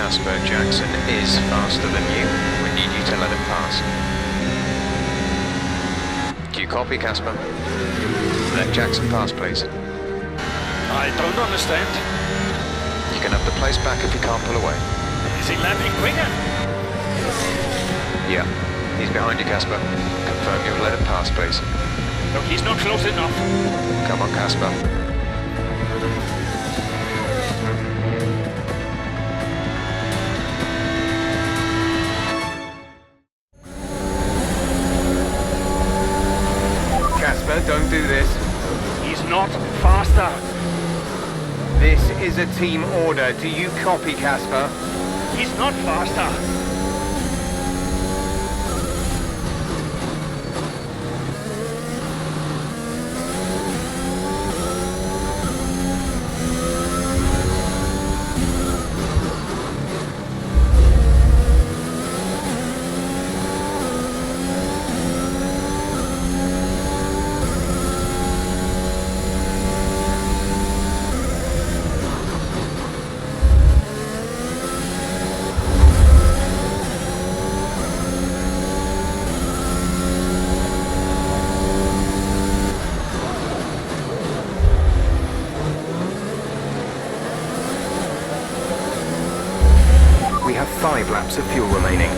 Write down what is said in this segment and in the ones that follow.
Casper, Jackson is faster than you. We need you to let him pass. Do you copy, Casper? Let Jackson pass, please. I don't understand. You can have the place back if you can't pull away. Is he landing quicker? Yeah. He's behind you, Casper. Confirm you'll let him pass, please. Look, he's not close enough. Come on, Casper. Casper, don't do this. He's not faster. This is a team order. Do you copy, Casper? He's not faster. We have 5 laps of fuel remaining.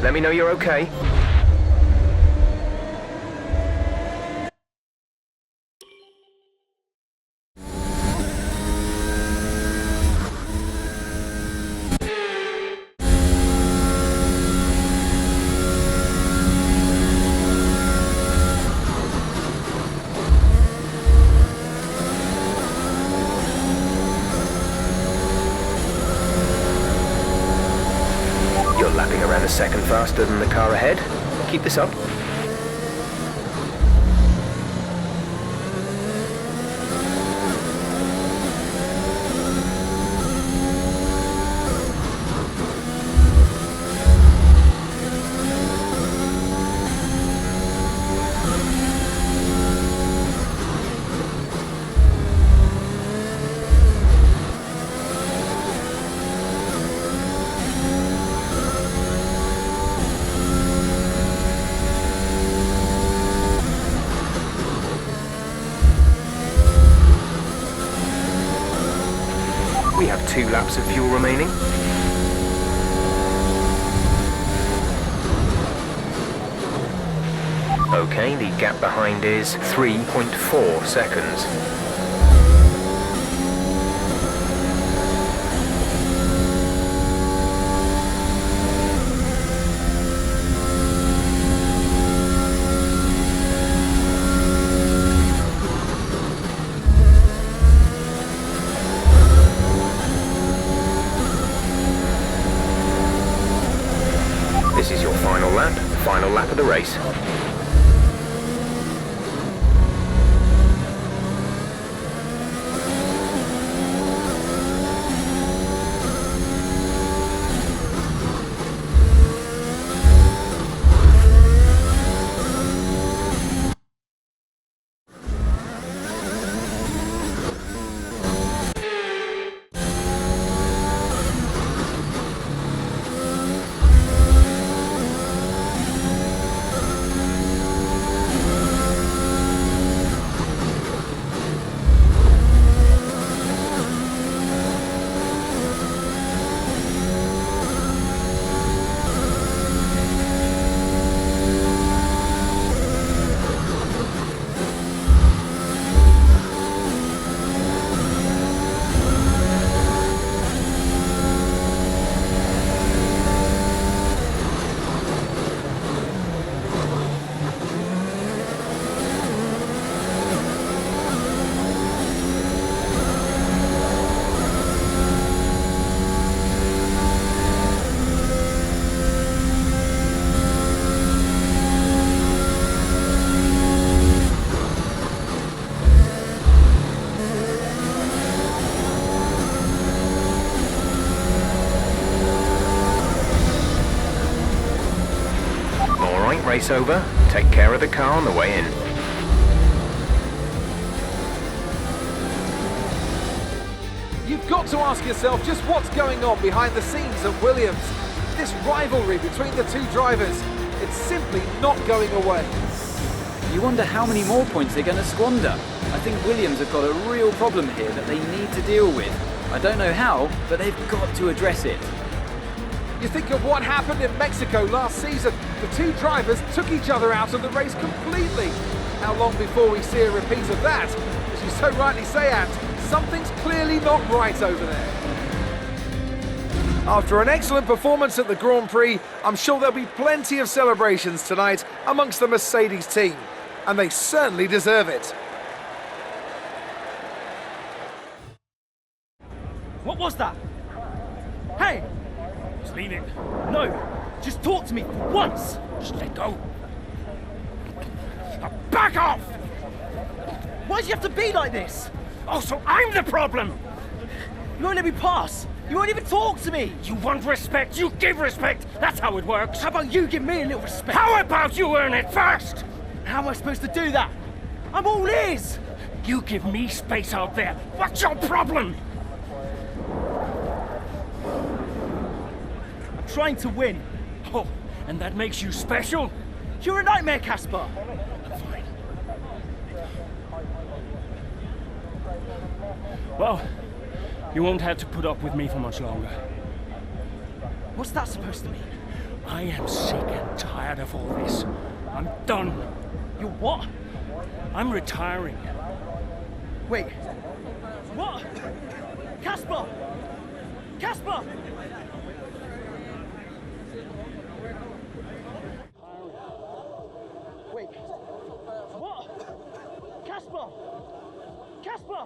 Let me know you're okay. You're lapping around a second faster than the car ahead. Keep this up. have 2 laps of fuel remaining. Okay, the gap behind is 3.4 seconds. This is your final lap of the race. Race over. Take care of the car on the way in. You've got to ask yourself just what's going on behind the scenes at Williams. This rivalry between the two drivers, it's simply not going away. You wonder how many more points they're going to squander. I think Williams have got a real problem here that they need to deal with. I don't know how, but they've got to address it. You think of what happened in Mexico last season. The two drivers took each other out of the race completely. How long before we see a repeat of that? As you so rightly say, Ant, something's clearly not right over there. After an excellent performance at the Grand Prix, I'm sure there'll be plenty of celebrations tonight amongst the Mercedes team. And they certainly deserve it. What was that? Hey! He's leaving. No! Just talk to me for once! Just let go. Back off! Why do you have to be like this? Oh, so I'm the problem! You won't let me pass! You won't even talk to me! You want respect, you give respect! That's how it works! How about you give me a little respect? How about you earn it first? How am I supposed to do that? I'm all ears! You give me space out there. What's your problem? I'm trying to win. Oh, and that makes you special? You're a nightmare, Casper! I'm fine. Well, you won't have to put up with me for much longer. What's that supposed to mean? I am sick and tired of all this. I'm done. You're what? I'm retiring. Wait. What? Casper! Casper! Wait. What? Casper! Casper!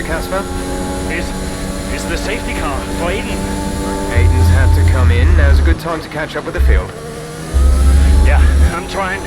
temperature, Casper? Is the safety car for Aiden? Aiden's had to come in. Now's a good time to catch up with the field. Yeah, I'm trying.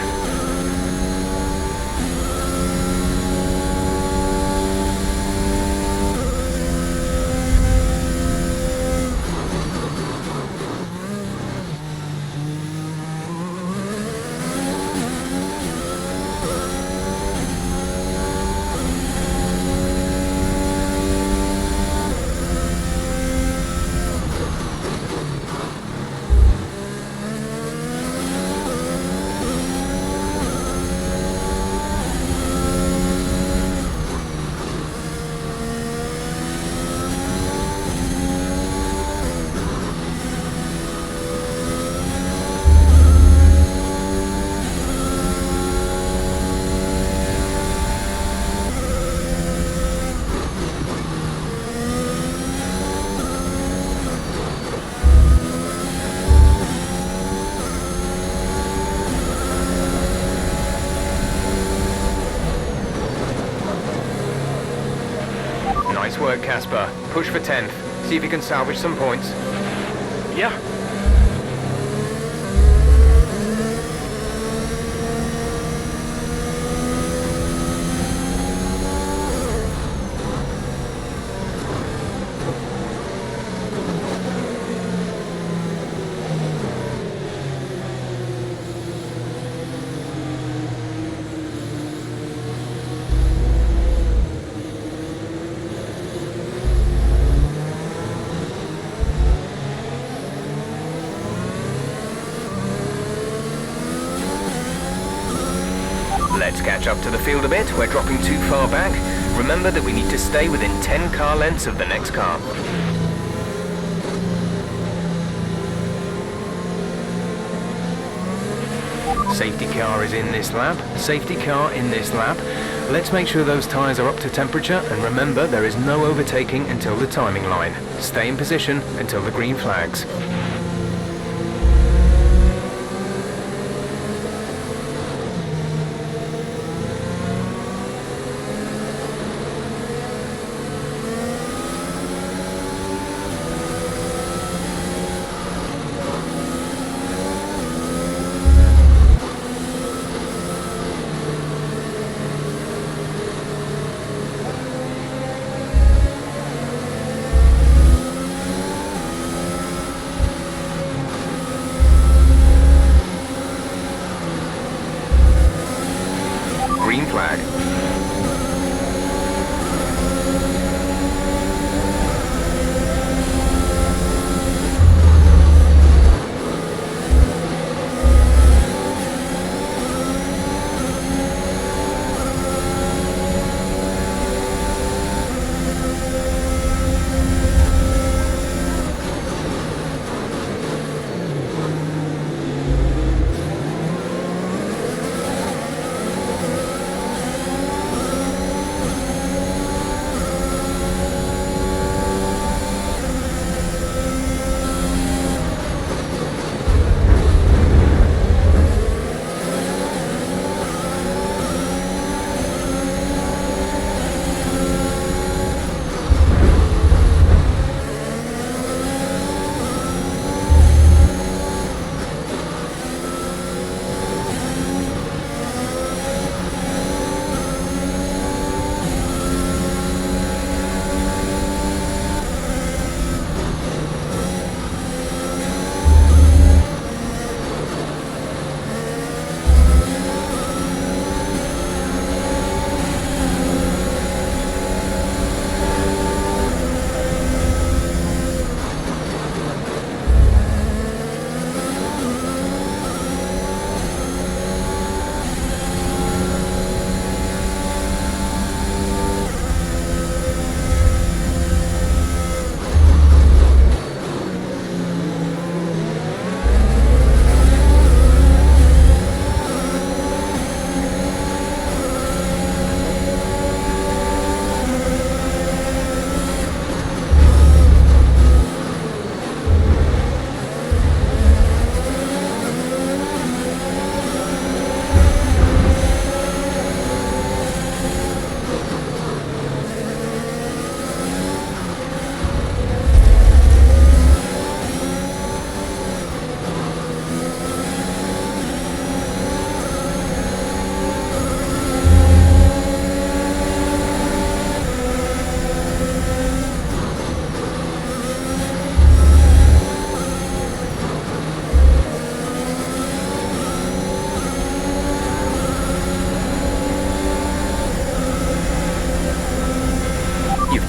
Nice work, Casper. Push for 10th. See if you can salvage some points. Yeah. Let's catch up to the field a bit. We're dropping too far back. Remember that we need to stay within 10 car lengths of the next car. Safety car is in this lap. Safety car in this lap. Let's make sure those tyres are up to temperature, and remember there is no overtaking until the timing line. Stay in position until the green flags.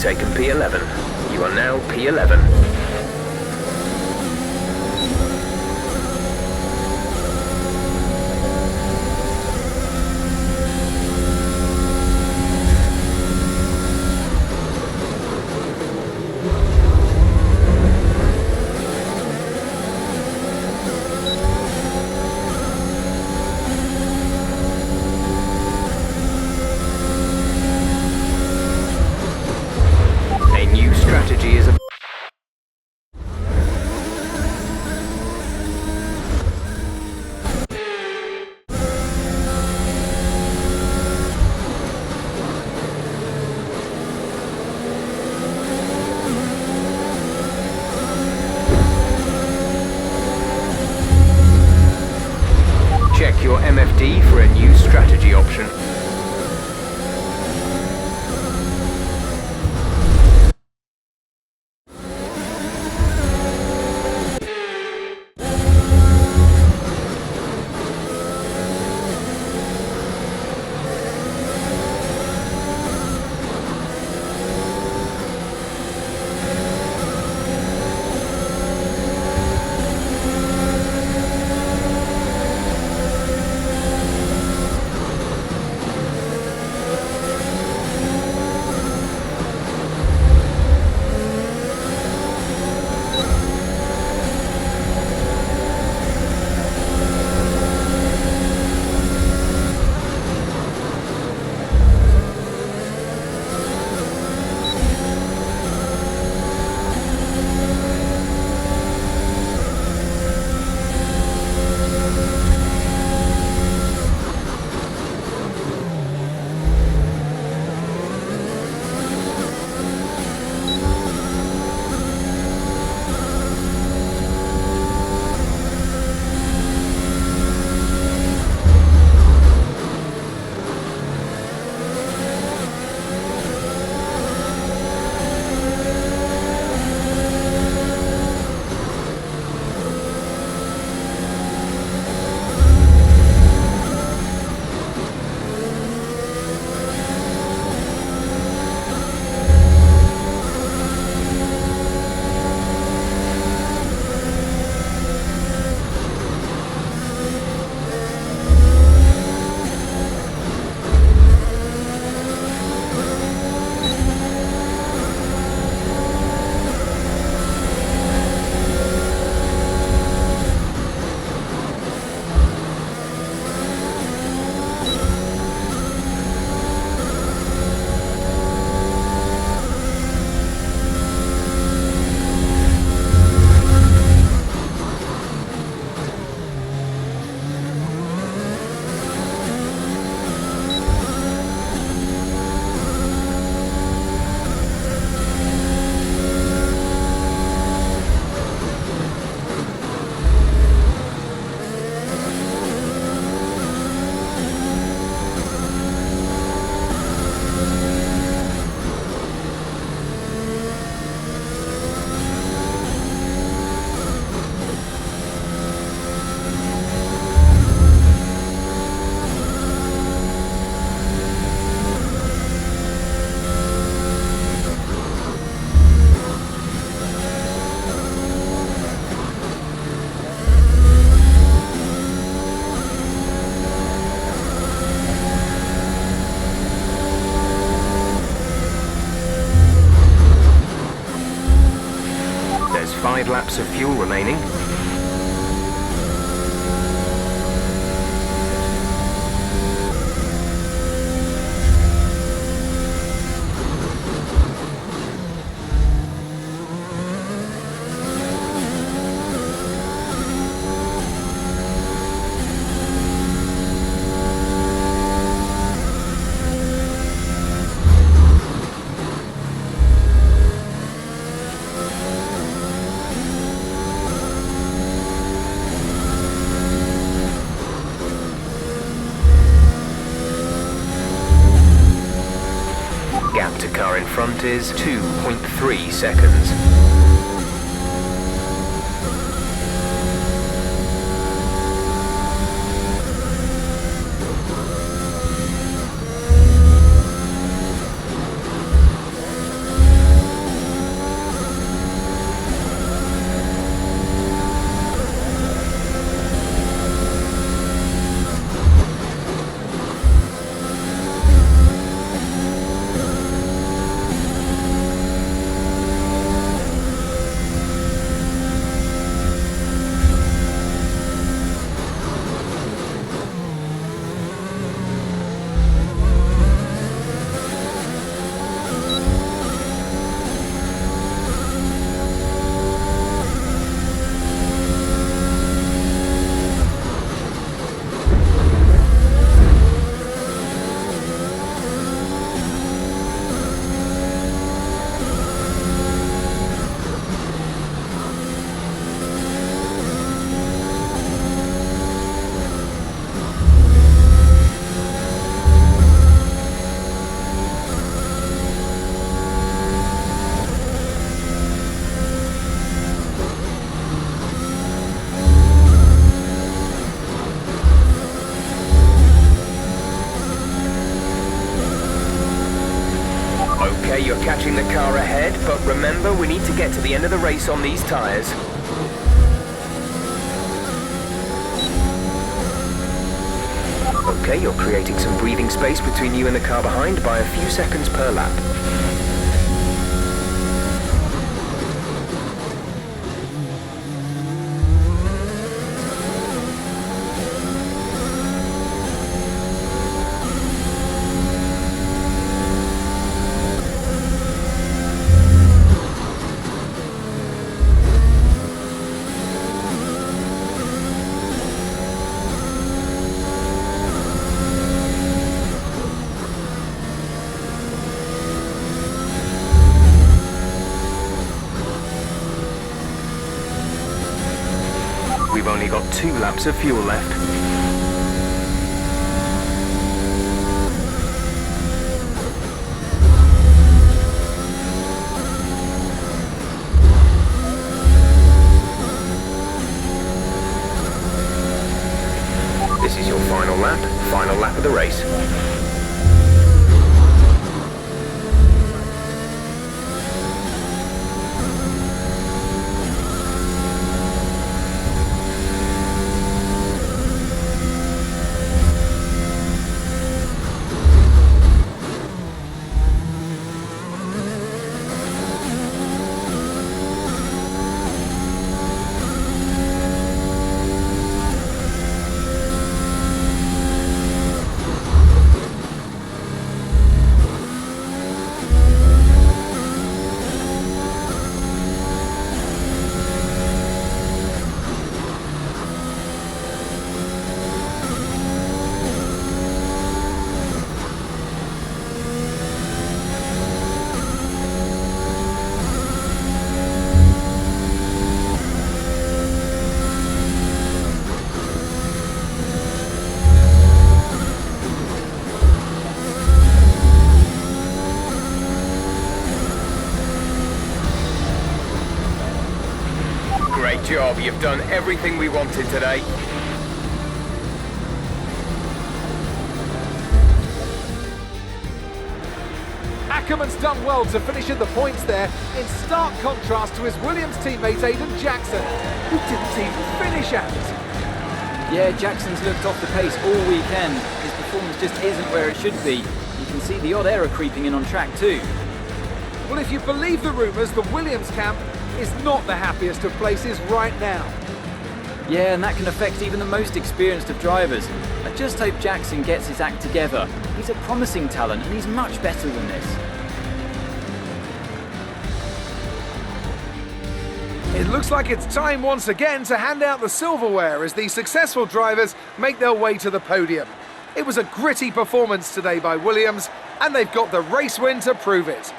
taken P11. You are now P11. A new strategy is check your MFD for a new strategy option. There's 5 laps of fuel remaining. Gap to car in front is 2.3 seconds. Remember, we need to get to the end of the race on these tyres. Okay, you're creating some breathing space between you and the car behind by a few seconds per lap. We've only got 2 laps of fuel left. This is your final lap of the race. Great job, you've done everything we wanted today. Ackerman's done well to finish in the points there, in stark contrast to his Williams teammate Aidan Jackson, who didn't even finish at it. Yeah, Jackson's looked off the pace all weekend. His performance just isn't where it should be. You can see the odd error creeping in on track too. Well, if you believe the rumours, the Williams camp is not the happiest of places right now. Yeah, and that can affect even the most experienced of drivers. I just hope Jackson gets his act together. He's a promising talent and he's much better than this. It looks like it's time once again to hand out the silverware as these successful drivers make their way to the podium. It was a gritty performance today by Williams, and they've got the race win to prove it.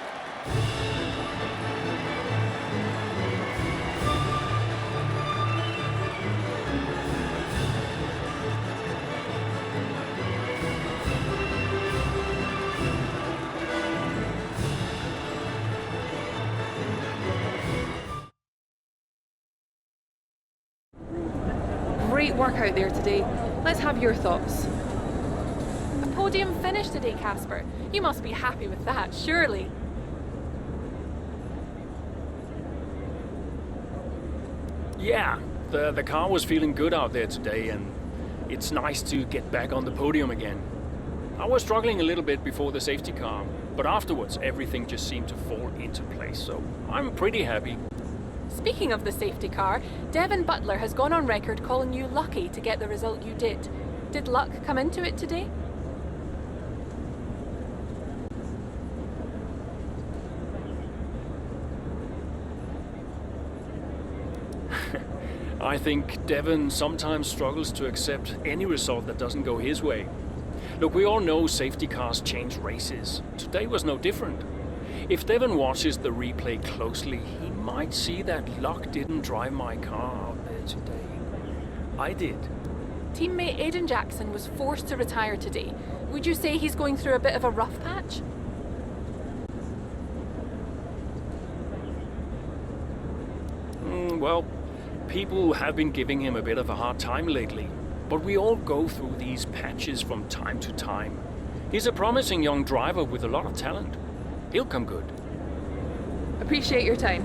Great work out there today. Let's have your thoughts. A podium finish today, Casper. You must be happy with that, surely. Yeah, the car was feeling good out there today, and it's nice to get back on the podium again. I was struggling a little bit before the safety car, but afterwards everything just seemed to fall into place, so I'm pretty happy. Speaking of the safety car, Devin Butler has gone on record calling you lucky to get the result you did. Did luck come into it today? I think Devin sometimes struggles to accept any result that doesn't go his way. Look, we all know safety cars change races. Today was no different. If Devin watches the replay closely, he might see that luck didn't drive my car out there today. I did. Teammate Aidan Jackson was forced to retire today. Would you say he's going through a bit of a rough patch? Well, people have been giving him a bit of a hard time lately, but we all go through these patches from time to time. He's a promising young driver with a lot of talent. He'll come good. Appreciate your time.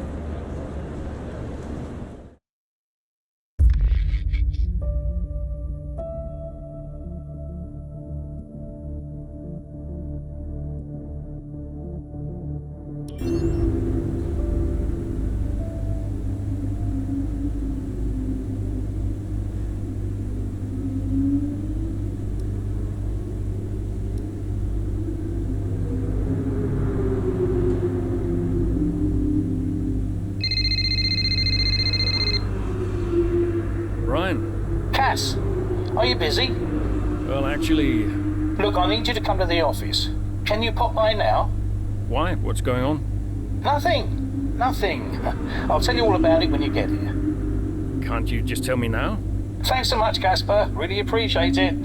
Ryan. Cass, are you busy? Well, actually, Look, I need you to come to the office. Can you pop by now? why? What's going on? Nothing. I'll tell you all about it when you get here. Can't you just tell me now? Thanks so much, Casper. Really appreciate it.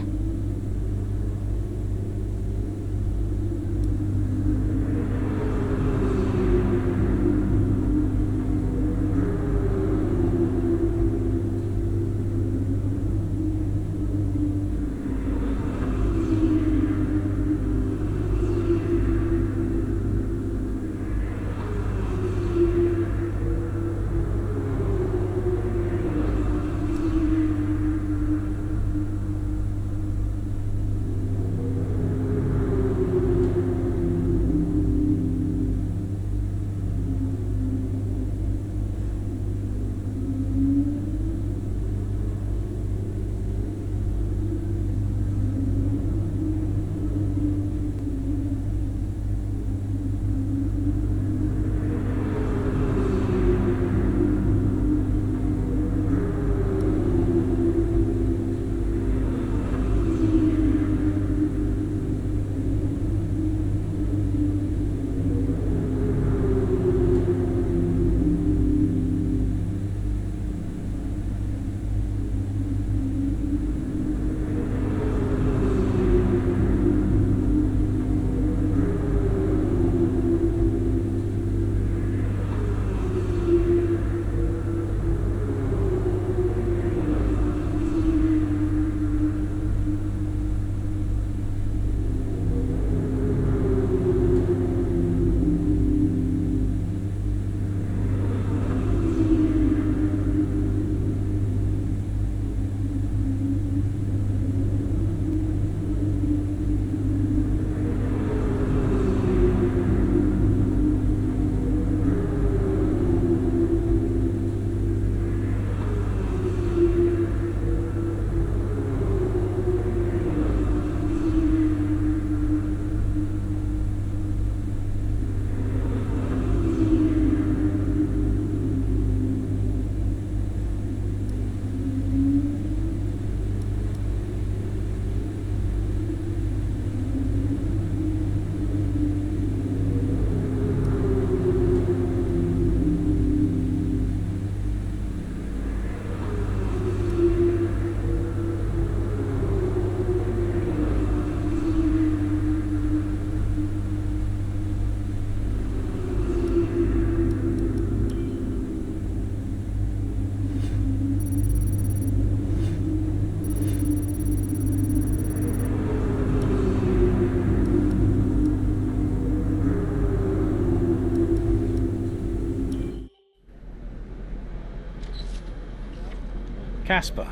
Casper,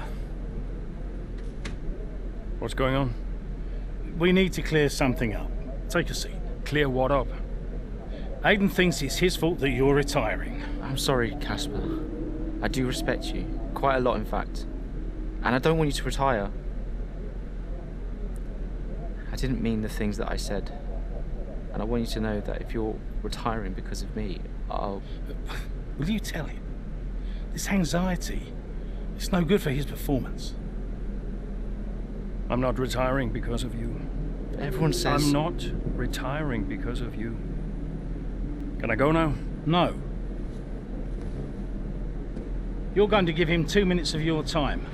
What's going on? we need to clear something up. Take a seat. Clear what up? Aiden thinks it's his fault that you're retiring. I'm sorry, Casper. I do respect you. Quite a lot, in fact. And I don't want you to retire. I didn't mean the things that I said. And I want you to know that if you're retiring because of me, I'll... Will you tell him? This anxiety, it's no good for his performance. I'm not retiring because of you. Everyone says... I'm not retiring because of you. Can I go now? No. You're going to give him 2 minutes of your time.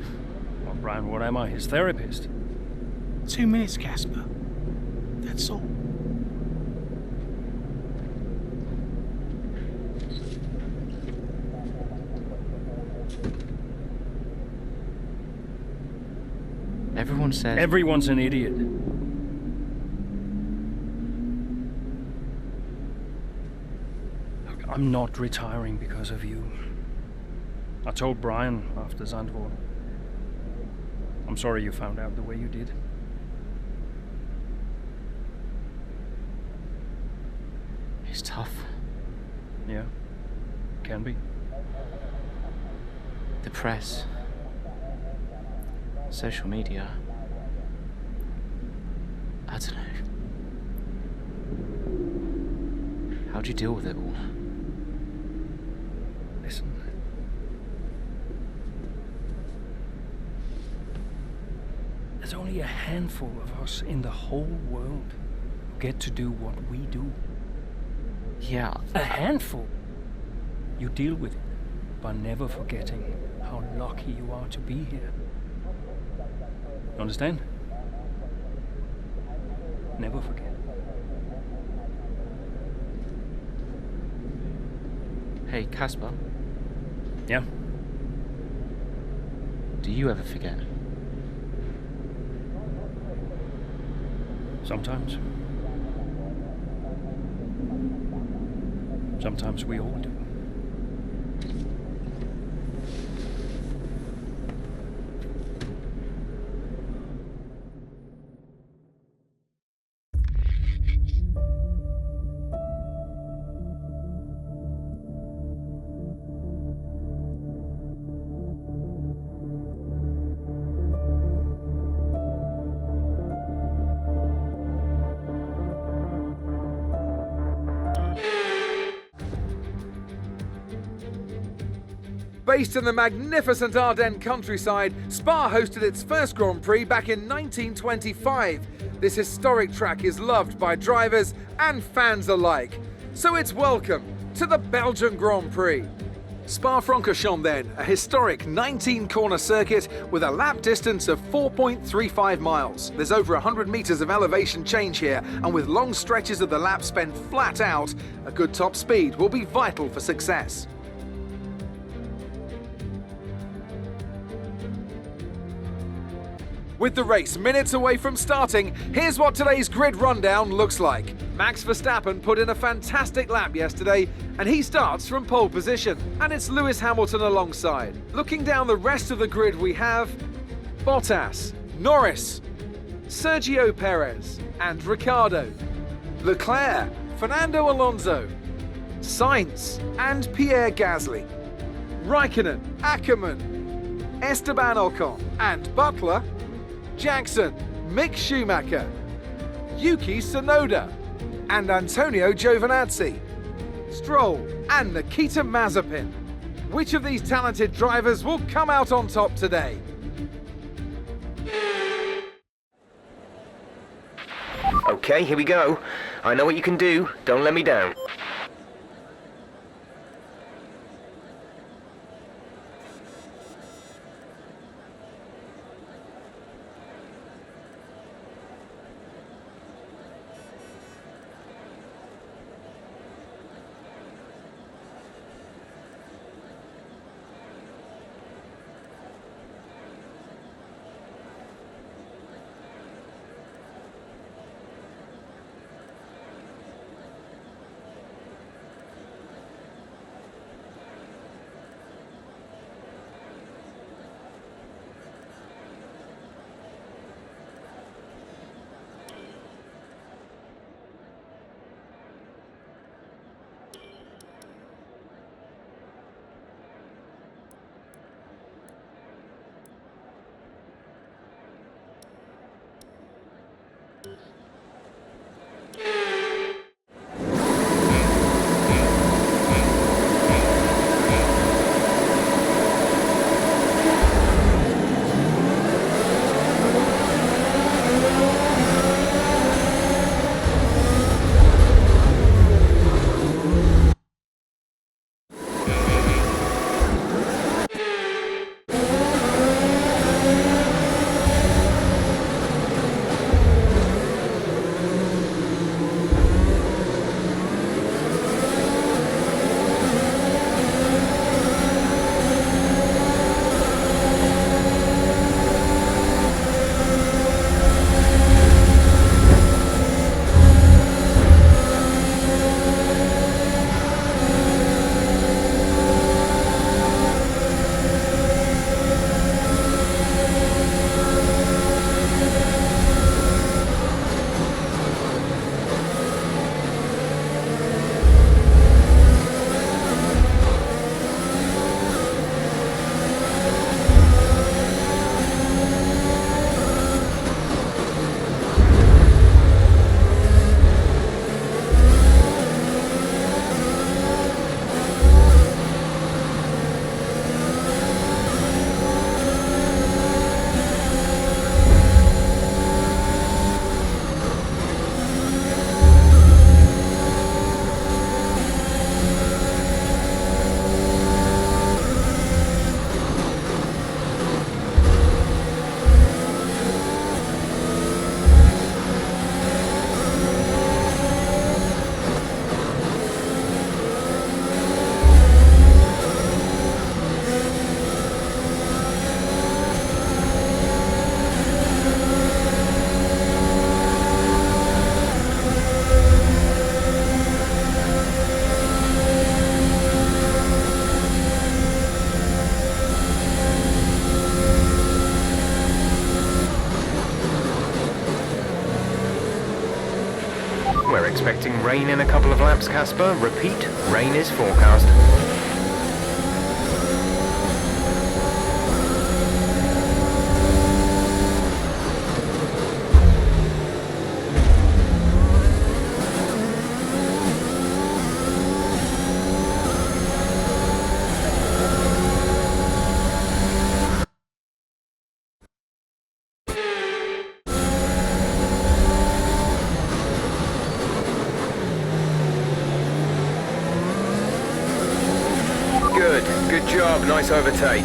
Well, Brian, what am I? His therapist? 2 minutes, Casper. That's all. Everyone says... Everyone's an idiot. Look, I'm not retiring because of you. I told Brian after Zandvoort. I'm sorry you found out the way you did. It's tough. Yeah, can be. The press, social media. I don't know. How'd you deal with it all? Listen. There's only a handful of us in the whole world who get to do what we do. Yeah. A handful. You deal with it by never forgetting how lucky you are to be here. Understand? Never forget. Hey, Casper. Yeah? Do you ever forget? Sometimes. Sometimes we all do. Based in the magnificent Ardennes countryside, Spa hosted its first Grand Prix back in 1925. This historic track is loved by drivers and fans alike. So it's welcome to the Belgian Grand Prix. Spa-Francorchamps then, a historic 19-corner circuit with a lap distance of 4.35 miles. There's over 100 metres of elevation change here, and with long stretches of the lap spent flat out, a good top speed will be vital for success. With the race minutes away from starting, here's what today's grid rundown looks like. Max Verstappen put in a fantastic lap yesterday, and he starts from pole position. And it's Lewis Hamilton alongside. Looking down the rest of the grid, we have Bottas, Norris, Sergio Perez, and Ricciardo, Leclerc, Fernando Alonso, Sainz, and Pierre Gasly, Raikkonen, Ackermann, Esteban Ocon, and Butler, Jackson, Mick Schumacher, Yuki Tsunoda, and Antonio Giovinazzi, Stroll, and Nikita Mazepin. Which of these talented drivers will come out on top today? Okay, here we go. I know what you can do. Don't let me down. We're expecting rain in a couple of laps, Casper. Repeat, rain is forecast. Good job, nice overtake.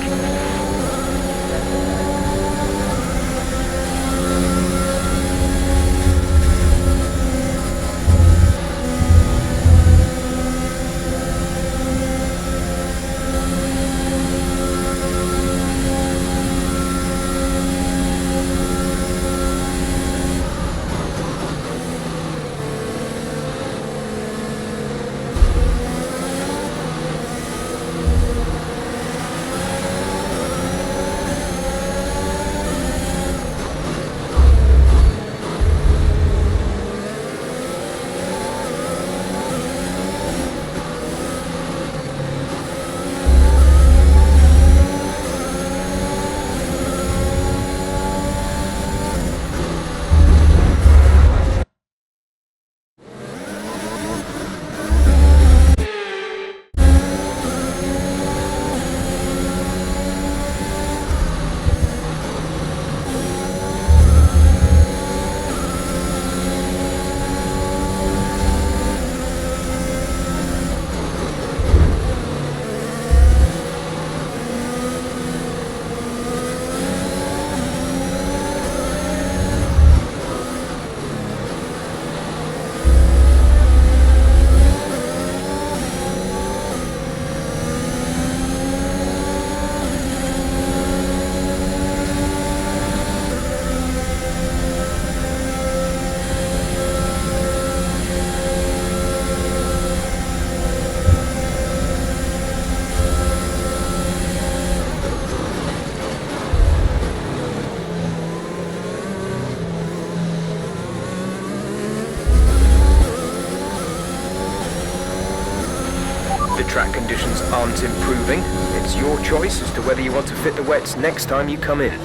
The track conditions aren't improving. It's your choice as to whether you want to fit the wets next time you come in.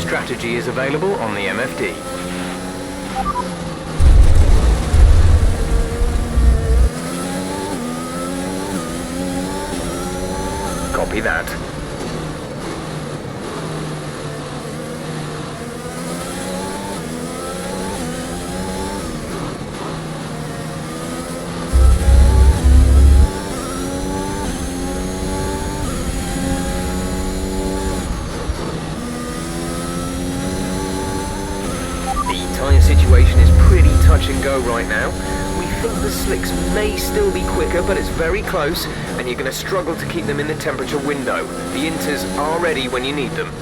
Strategy is available on the MFD. Copy that. Situation is pretty touch and go right now. We think the slicks may still be quicker, but it's very close, and you're going to struggle to keep them in the temperature window. The inters are ready when you need them.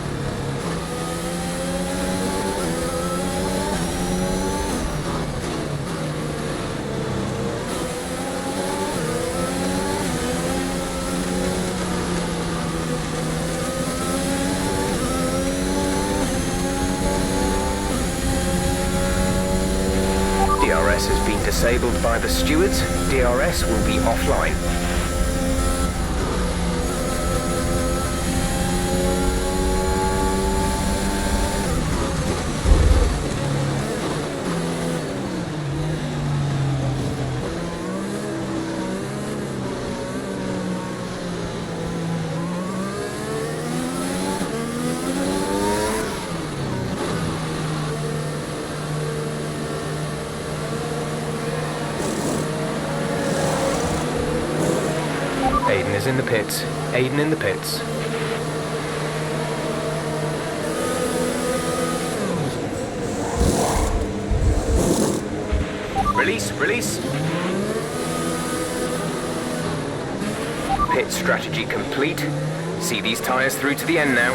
DRS has been disabled by the stewards. DRS will be offline. Aiden is in the pits. Aiden in the pits. Release, release. Pit strategy complete. See these tyres through to the end now.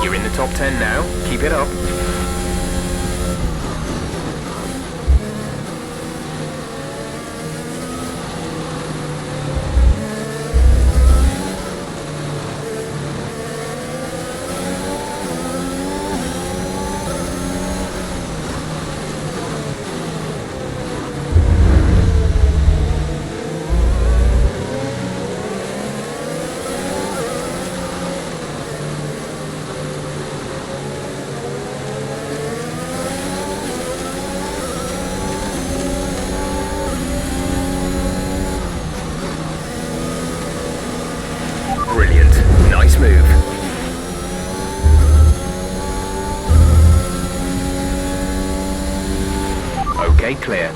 You're in the top 10 now. Keep it up. Brilliant. Nice move. Okay, clear.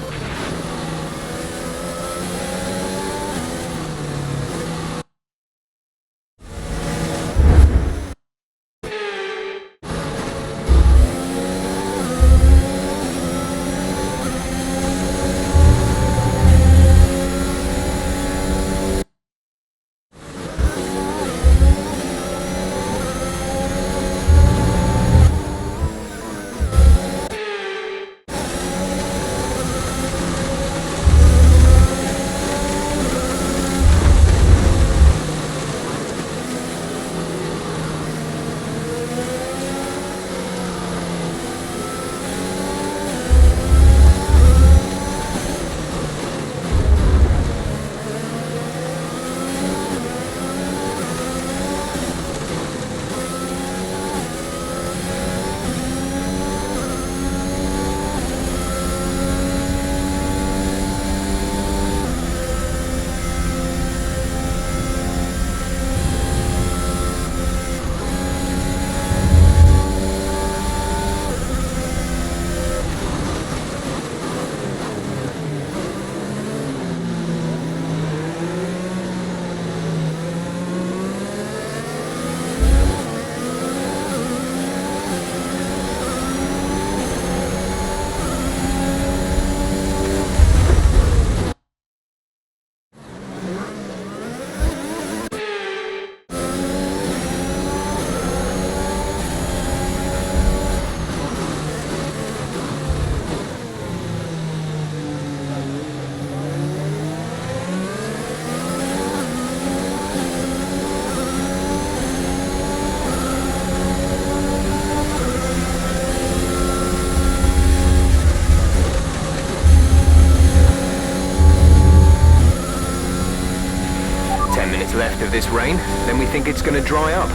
Left of this rain, then we think it's going to dry up.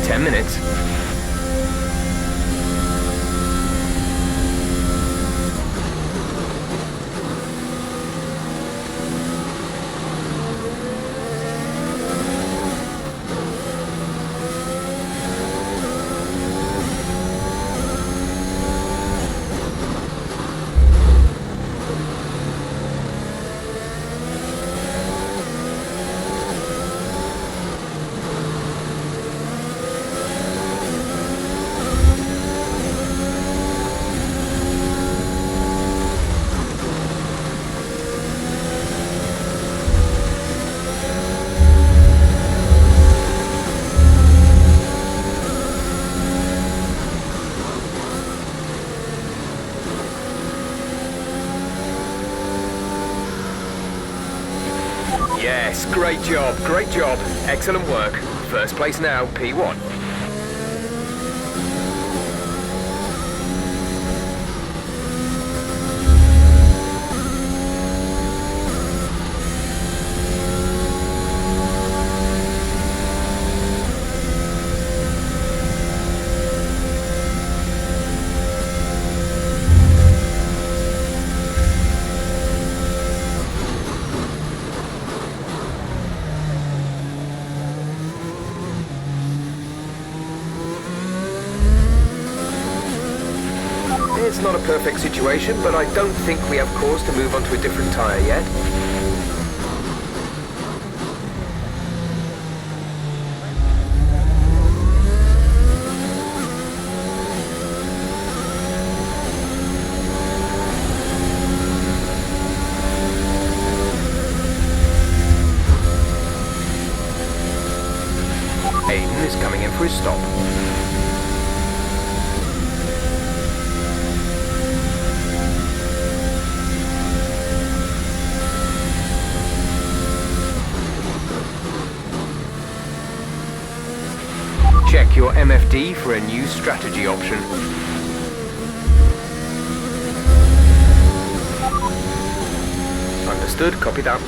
10 minutes. Yes, great job, great job. Excellent work. First place now, P1. it's not a perfect situation, but I don't think we have cause to move on to a different tyre yet. Aiden is coming in for his stop. Check your MFD for a new strategy option. Understood, copy that.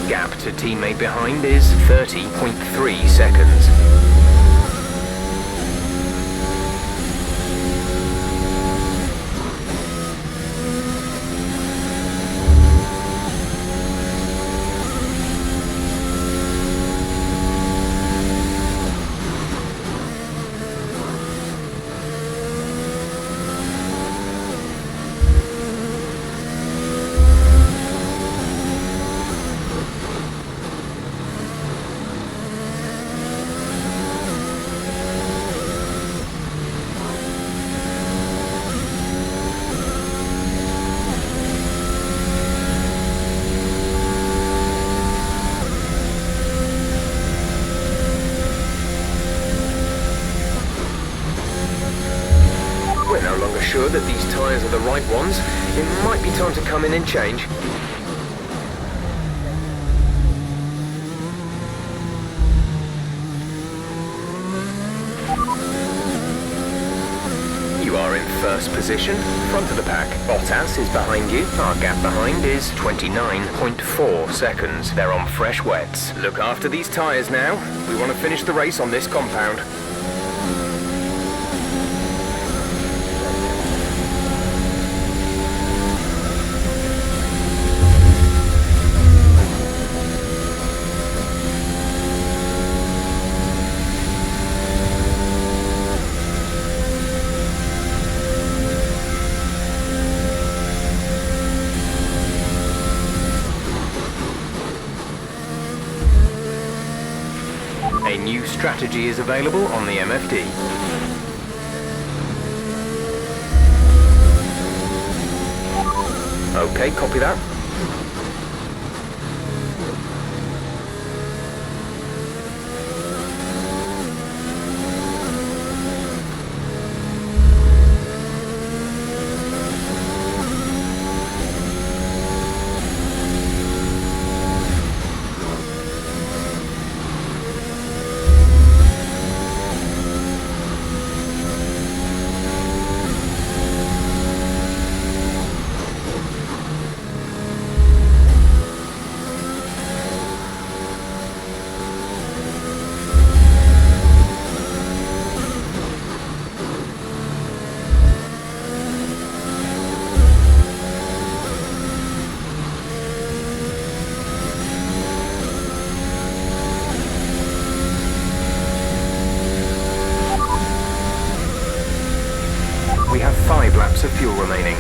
Gap to teammate behind is 30.3 seconds. We're no longer sure that these tyres are the right ones. It might be time to come in and change. You are in first position, front of the pack. Bottas is behind you. Our gap behind is 29.4 seconds. They're on fresh wets. Look after these tyres now. We want to finish the race on this compound. A new strategy is available on the MFD. Okay, copy that. We have 5 laps of fuel remaining.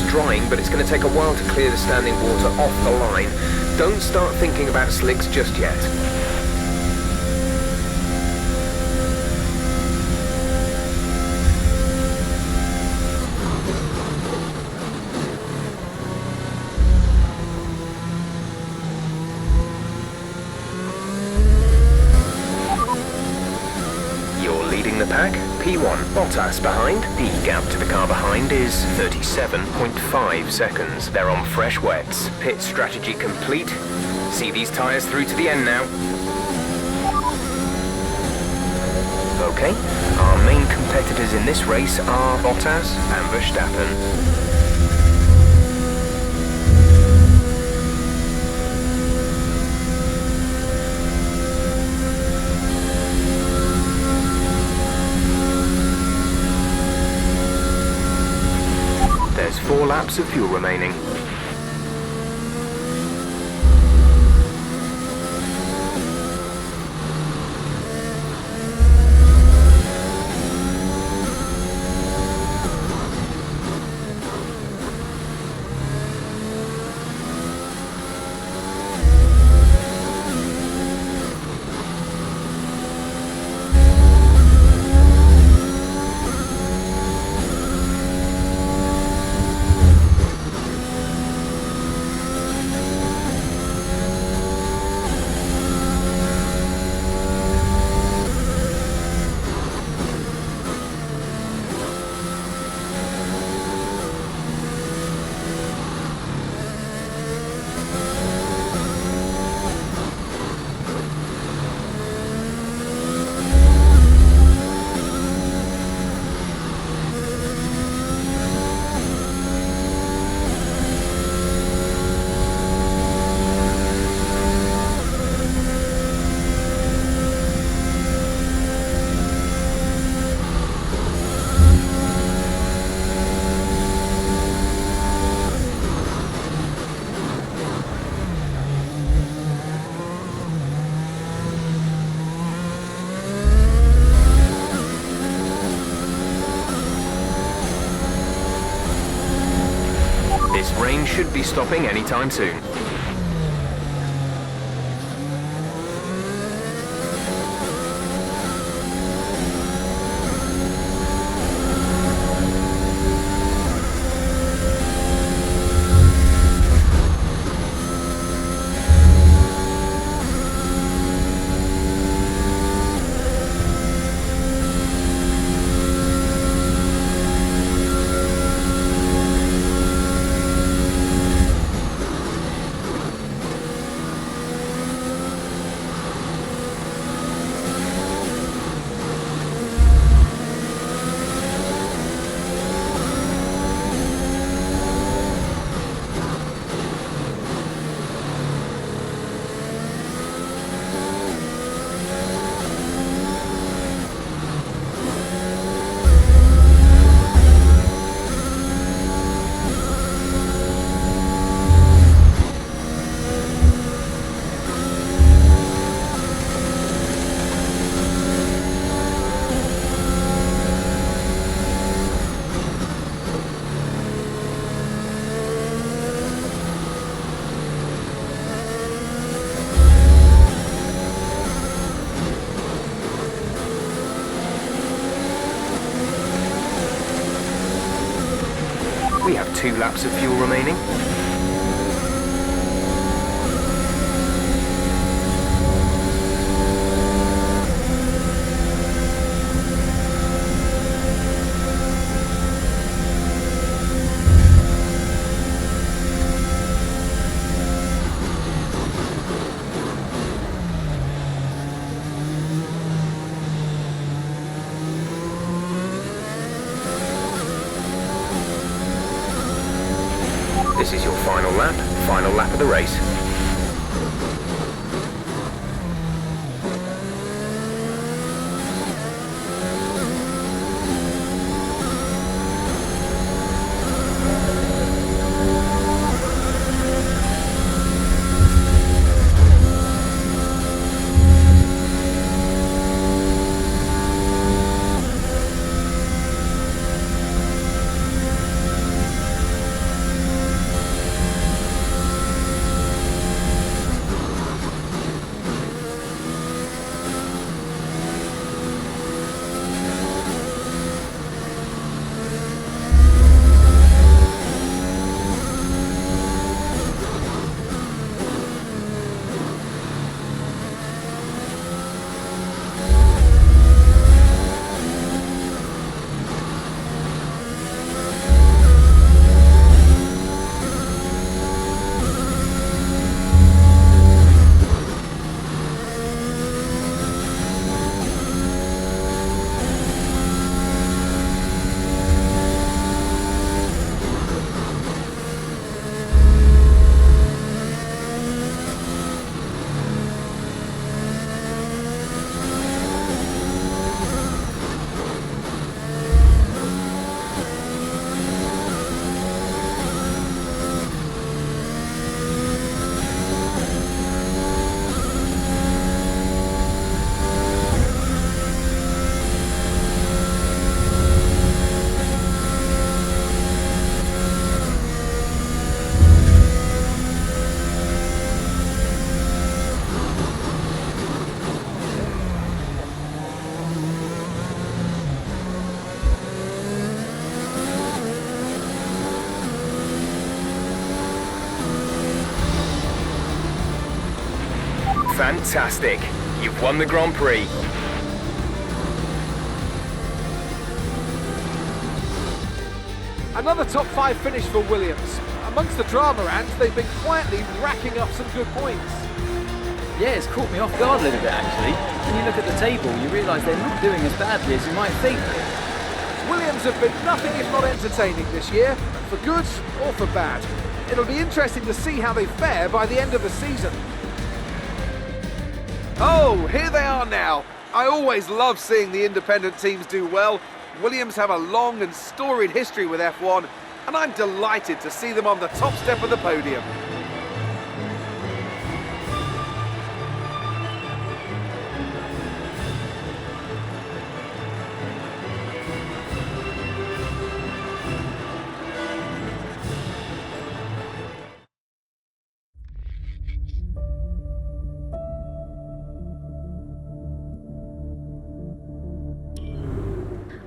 drying, but it's going to take a while to clear the standing water off the line. Don't start thinking about slicks just yet. The pack, P1, Bottas behind. The gap to the car behind is 37.5 seconds. They're on fresh wets. Pit strategy complete. See these tyres through to the end now. Okay, our main competitors in this race are Bottas and Verstappen. There's 4 laps of fuel remaining. This rain should be stopping anytime soon. We have 2 laps of fuel remaining. This is your final lap of the race. Fantastic. You've won the Grand Prix. Another top 5 finish for Williams. Amongst the drama, and they've been quietly racking up some good points. Yeah, it's caught me off guard a little bit actually. When you look at the table, you realise they're not doing as badly as you might think. Williams have been nothing if not entertaining this year, for good or for bad. It'll be interesting to see how they fare by the end of the season. Oh, here they are now. I always love seeing the independent teams do well. Williams have a long and storied history with F1, and I'm delighted to see them on the top step of the podium.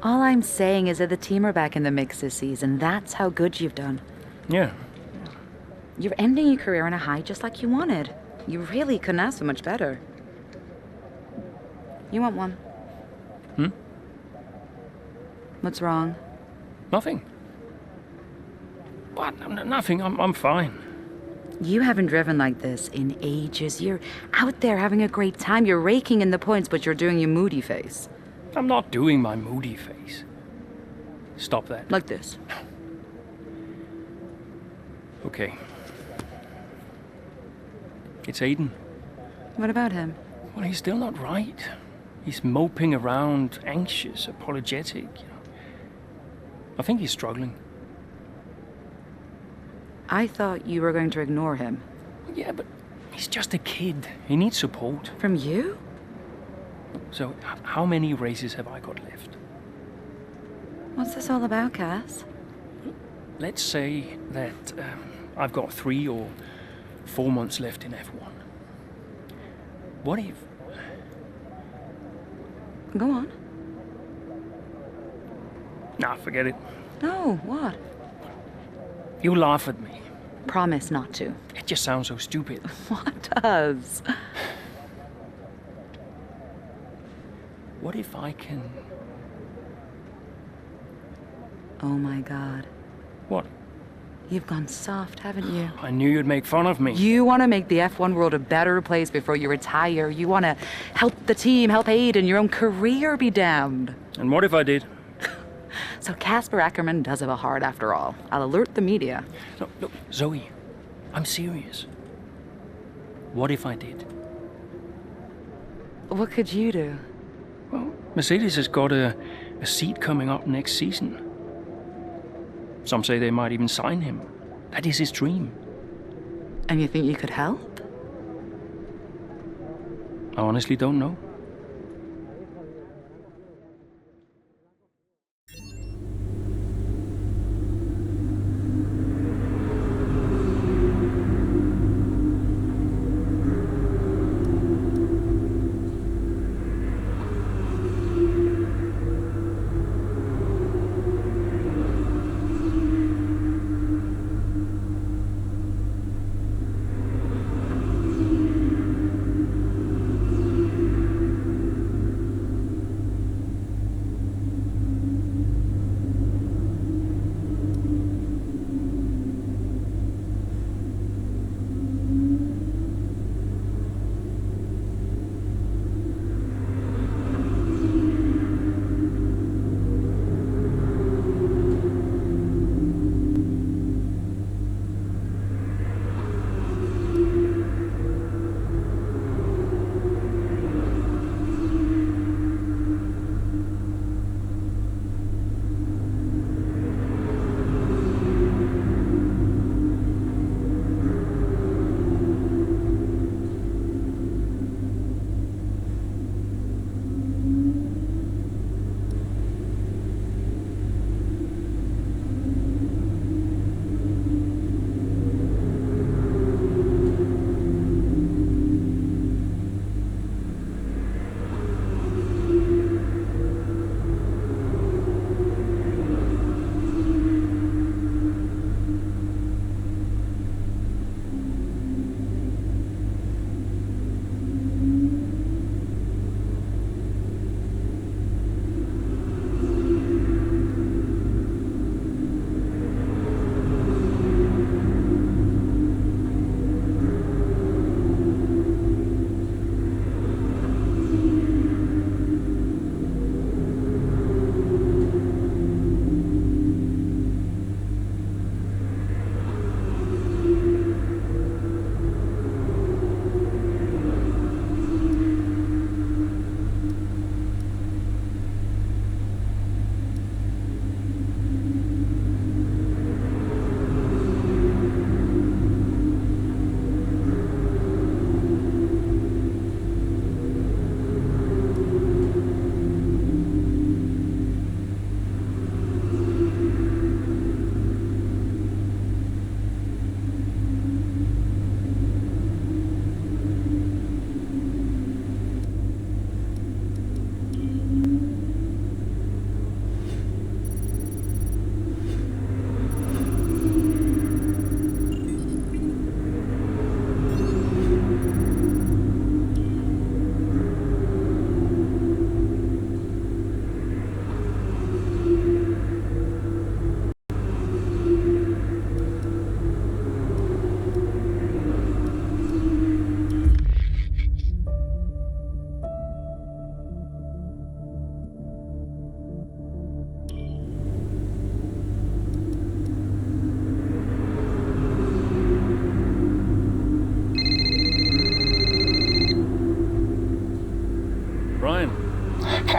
All I'm saying is that the team are back in the mix this season. That's how good you've done. Yeah. You're ending your career on a high just like you wanted. You really couldn't ask for much better. You want one? What's wrong? Nothing. What? Nothing. I'm fine. You haven't driven like this in ages. You're out there having a great time. You're raking in the points, but you're doing your moody face. I'm not doing my moody face. Stop that. Like this. Okay. It's Aiden. What about him? Well, he's still not right. He's moping around, anxious, apologetic. I think he's struggling. I thought you were going to ignore him. Yeah, but he's just a kid. He needs support. From you? So, how many races have I got left? What's this all about, Cass? Let's say that I've got 3 or 4 months left in F1. What if... Go on. Nah, forget it. No, what? You laugh at me. Promise not to. It just sounds so stupid. What does? What if I can... Oh my God. What? You've gone soft, haven't you? I knew you'd make fun of me. You want to make the F1 world a better place before you retire. You want to help the team, help Aiden, your own career be damned. And what if I did? So Casper Ackerman does have a heart after all. I'll alert the media. No, look, Zoe, I'm serious. What if I did? What could you do? Well, Mercedes has got a seat coming up next season. Some say they might even sign him. That is his dream. And you think you could help? I honestly don't know.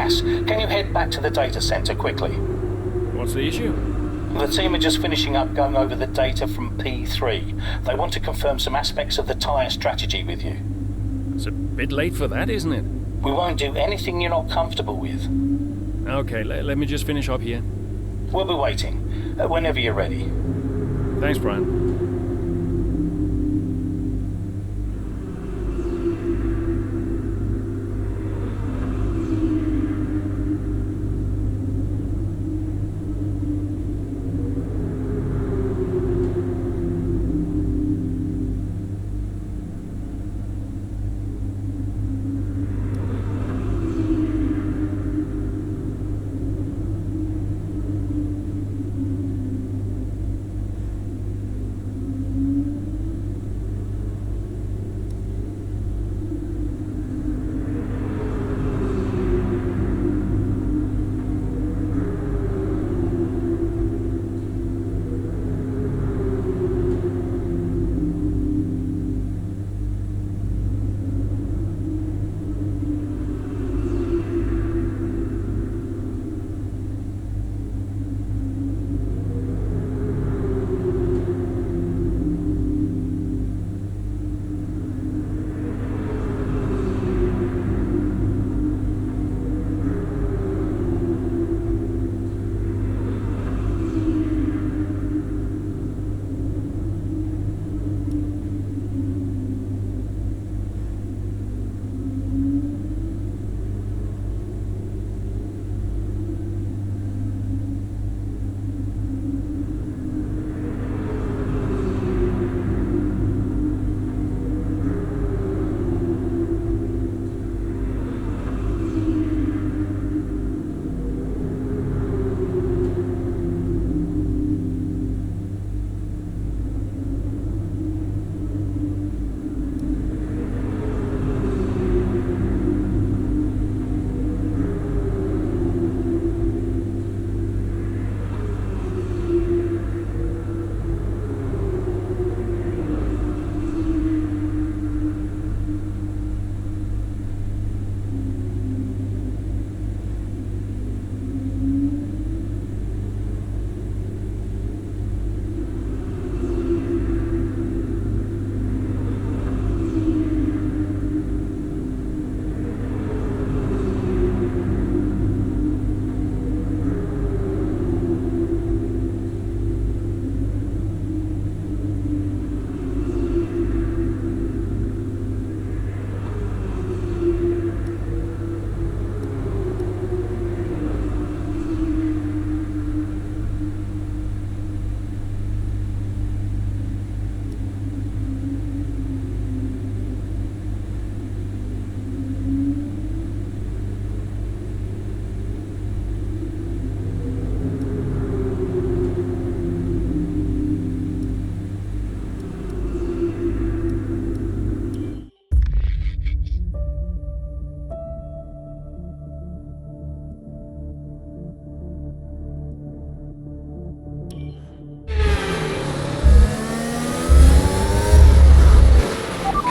Cass, can you head back to the data center quickly? What's the issue? The team are just finishing up going over the data from P3. They want to confirm some aspects of the tire strategy with you. It's a bit late for that, isn't it? We won't do anything you're not comfortable with. Okay, let me just finish up here. We'll be waiting, whenever you're ready. Thanks, Brian.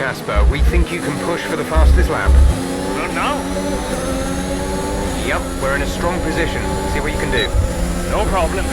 Casper, we think you can push for the fastest lap. Not now. Yup, we're in a strong position. See what you can do. No problem.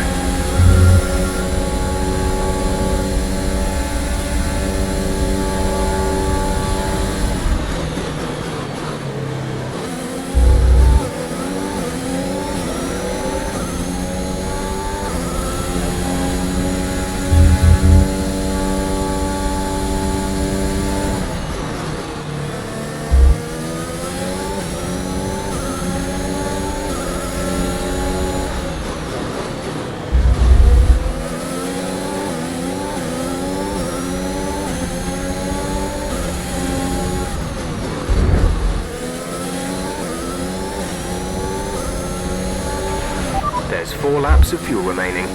There's 4 laps of fuel remaining.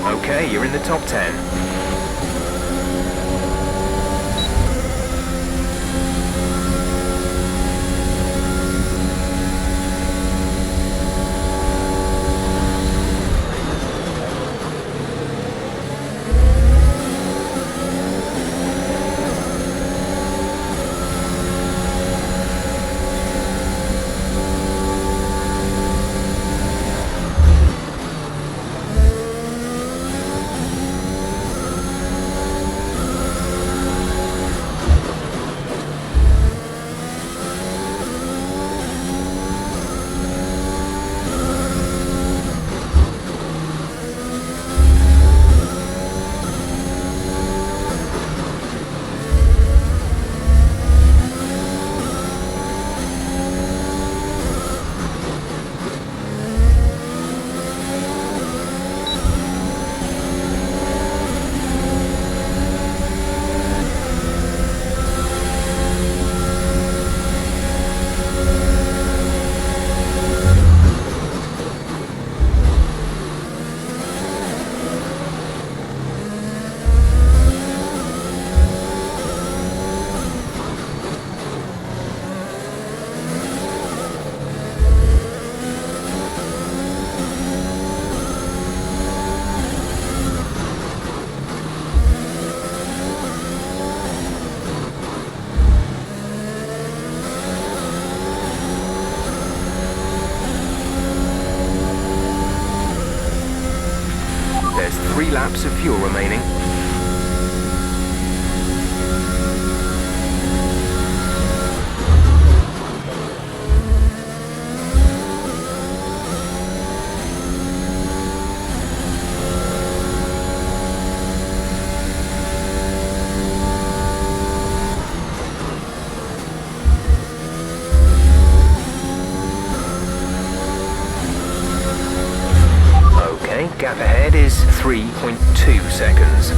Okay, you're in the top 10. There's 3 laps of fuel remaining. Gap ahead is 3.2 seconds.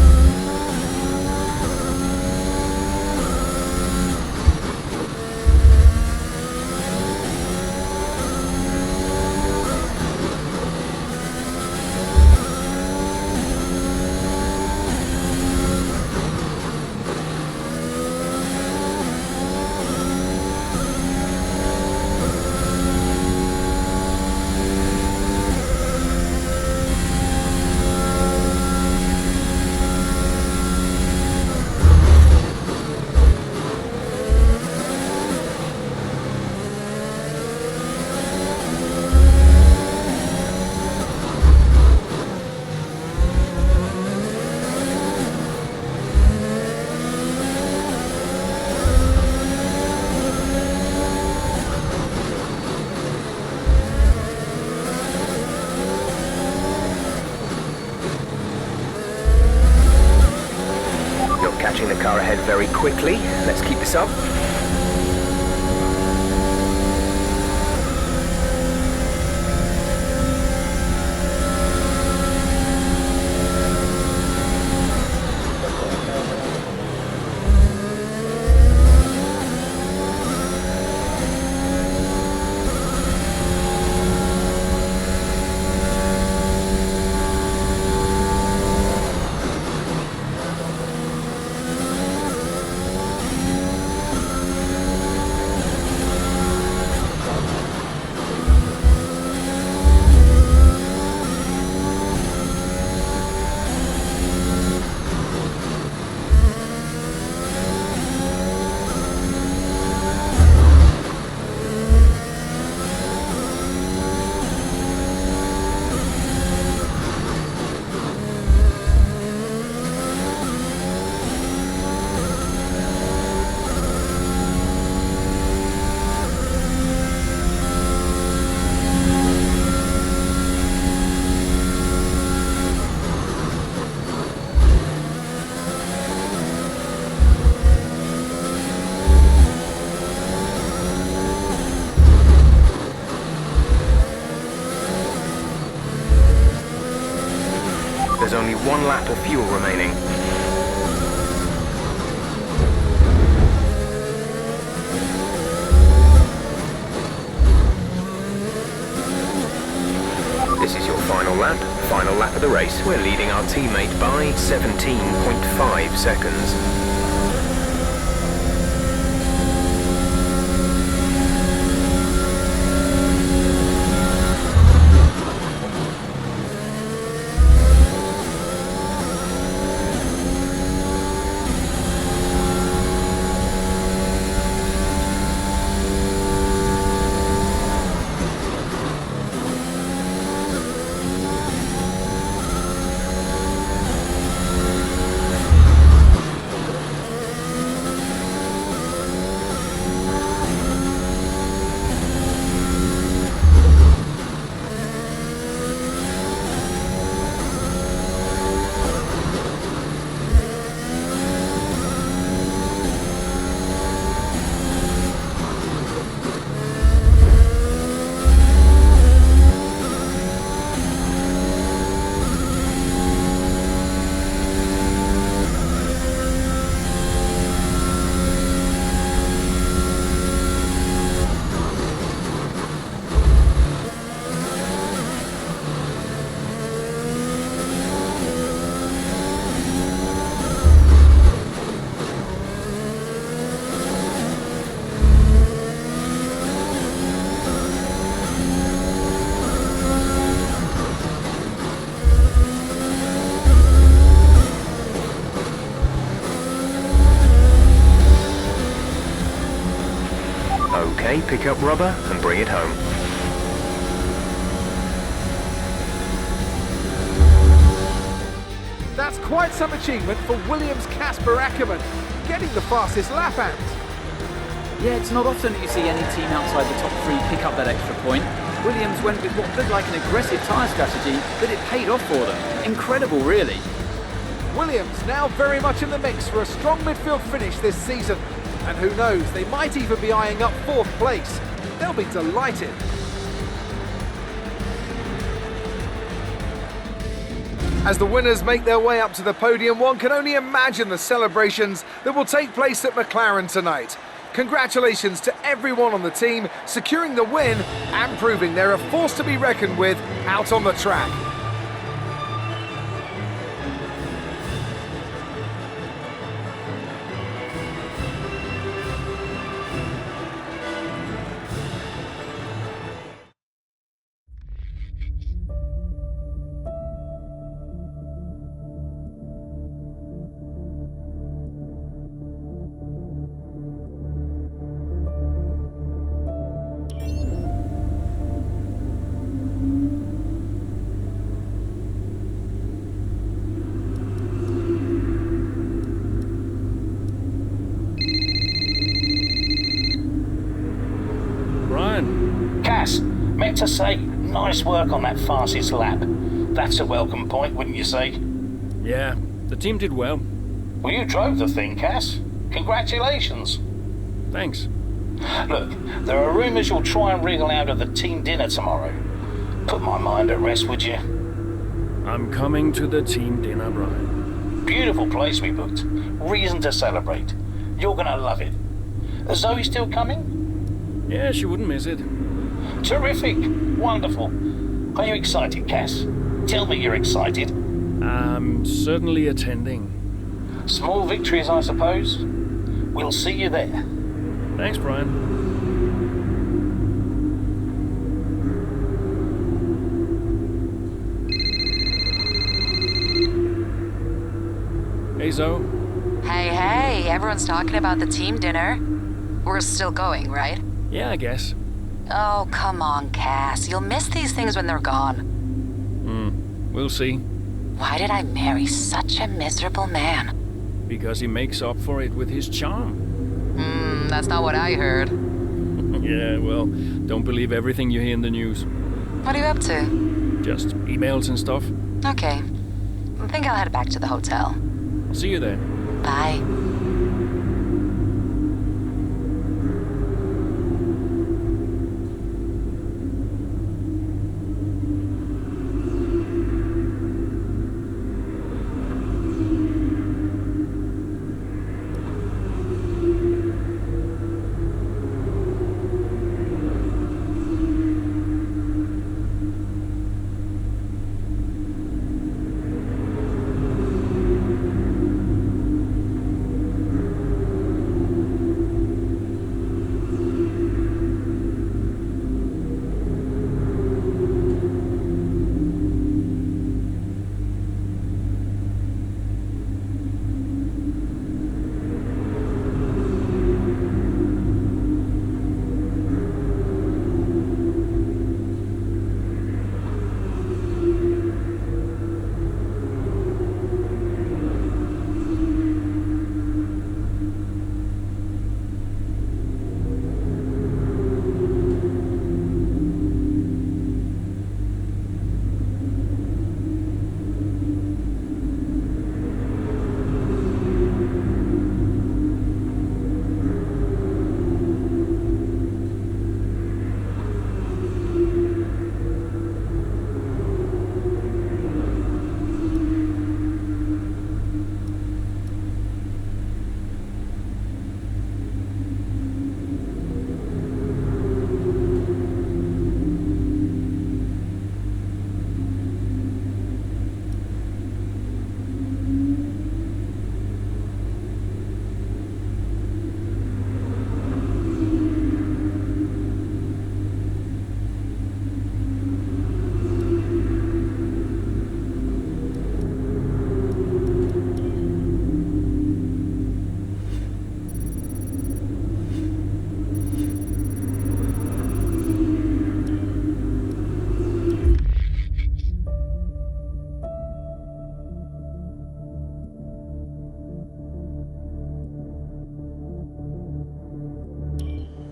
Catching the car ahead very quickly. Let's keep this up. There's only 1 lap of fuel remaining. This is your final lap. Final lap of the race. We're leading our teammate by 17.5 seconds. Okay, pick up rubber and bring it home. That's quite some achievement for Williams' Casper Ackerman, getting the fastest lap out. Yeah, it's not often that you see any team outside the top three pick up that extra point. Williams went with what looked like an aggressive tyre strategy, but it paid off for them. Incredible, really. Williams now very much in the mix for a strong midfield finish this season. And who knows, they might even be eyeing up 4th place. They'll be delighted. As the winners make their way up to the podium, one can only imagine the celebrations that will take place at McLaren tonight. Congratulations to everyone on the team, securing the win and proving they're a force to be reckoned with out on the track. Meant to say, nice work on that fastest lap. That's a welcome point, wouldn't you say? Yeah, the team did well. Well, you drove the thing, Cass. Congratulations. Thanks. Look, there are rumours you'll try and wriggle out of the team dinner tomorrow. Put my mind at rest, would you? I'm coming to the team dinner, Brian. Beautiful place we booked. Reason to celebrate. You're gonna love it. Is Zoe still coming? Yeah, she wouldn't miss it. Terrific. Wonderful. Are you excited, Cass? Tell me you're excited. I'm certainly attending. Small victories, I suppose. We'll see you there. Thanks, Brian. Hey, Zoe. Hey, everyone's talking about the team dinner. We're still going, right? Yeah, I guess. Oh, come on, Cass. You'll miss these things when they're gone. We'll see. Why did I marry such a miserable man? Because he makes up for it with his charm. That's not what I heard. Yeah, well, don't believe everything you hear in the news. What are you up to? Just emails and stuff. Okay. I think I'll head back to the hotel. See you there. Bye.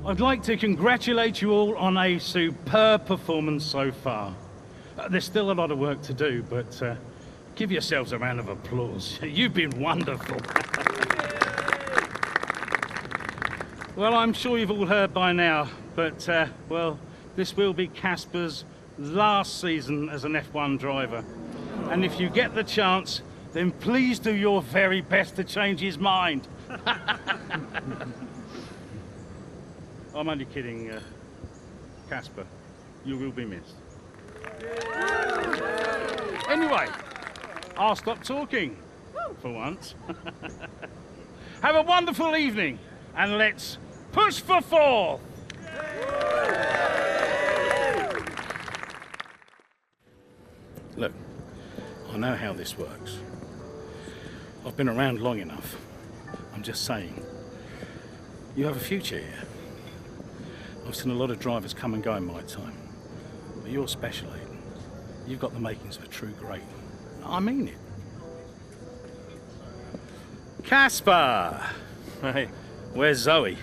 I'd like to congratulate you all on a superb performance so far. There's still a lot of work to do, but give yourselves a round of applause. You've been wonderful. Well, I'm sure you've all heard by now, but, well, this will be Casper's last season as an F1 driver. And if you get the chance, then please do your very best to change his mind. I'm only kidding, Casper. You will be missed. Anyway, I'll stop talking, for once. Have a wonderful evening, and let's push for fourth! Look, I know how this works. I've been around long enough. I'm just saying, you have a future here. I've seen a lot of drivers come and go in my time, but you're special, Aiden. You've got the makings of a true great. I mean it. Casper! Hey. Where's Zoe?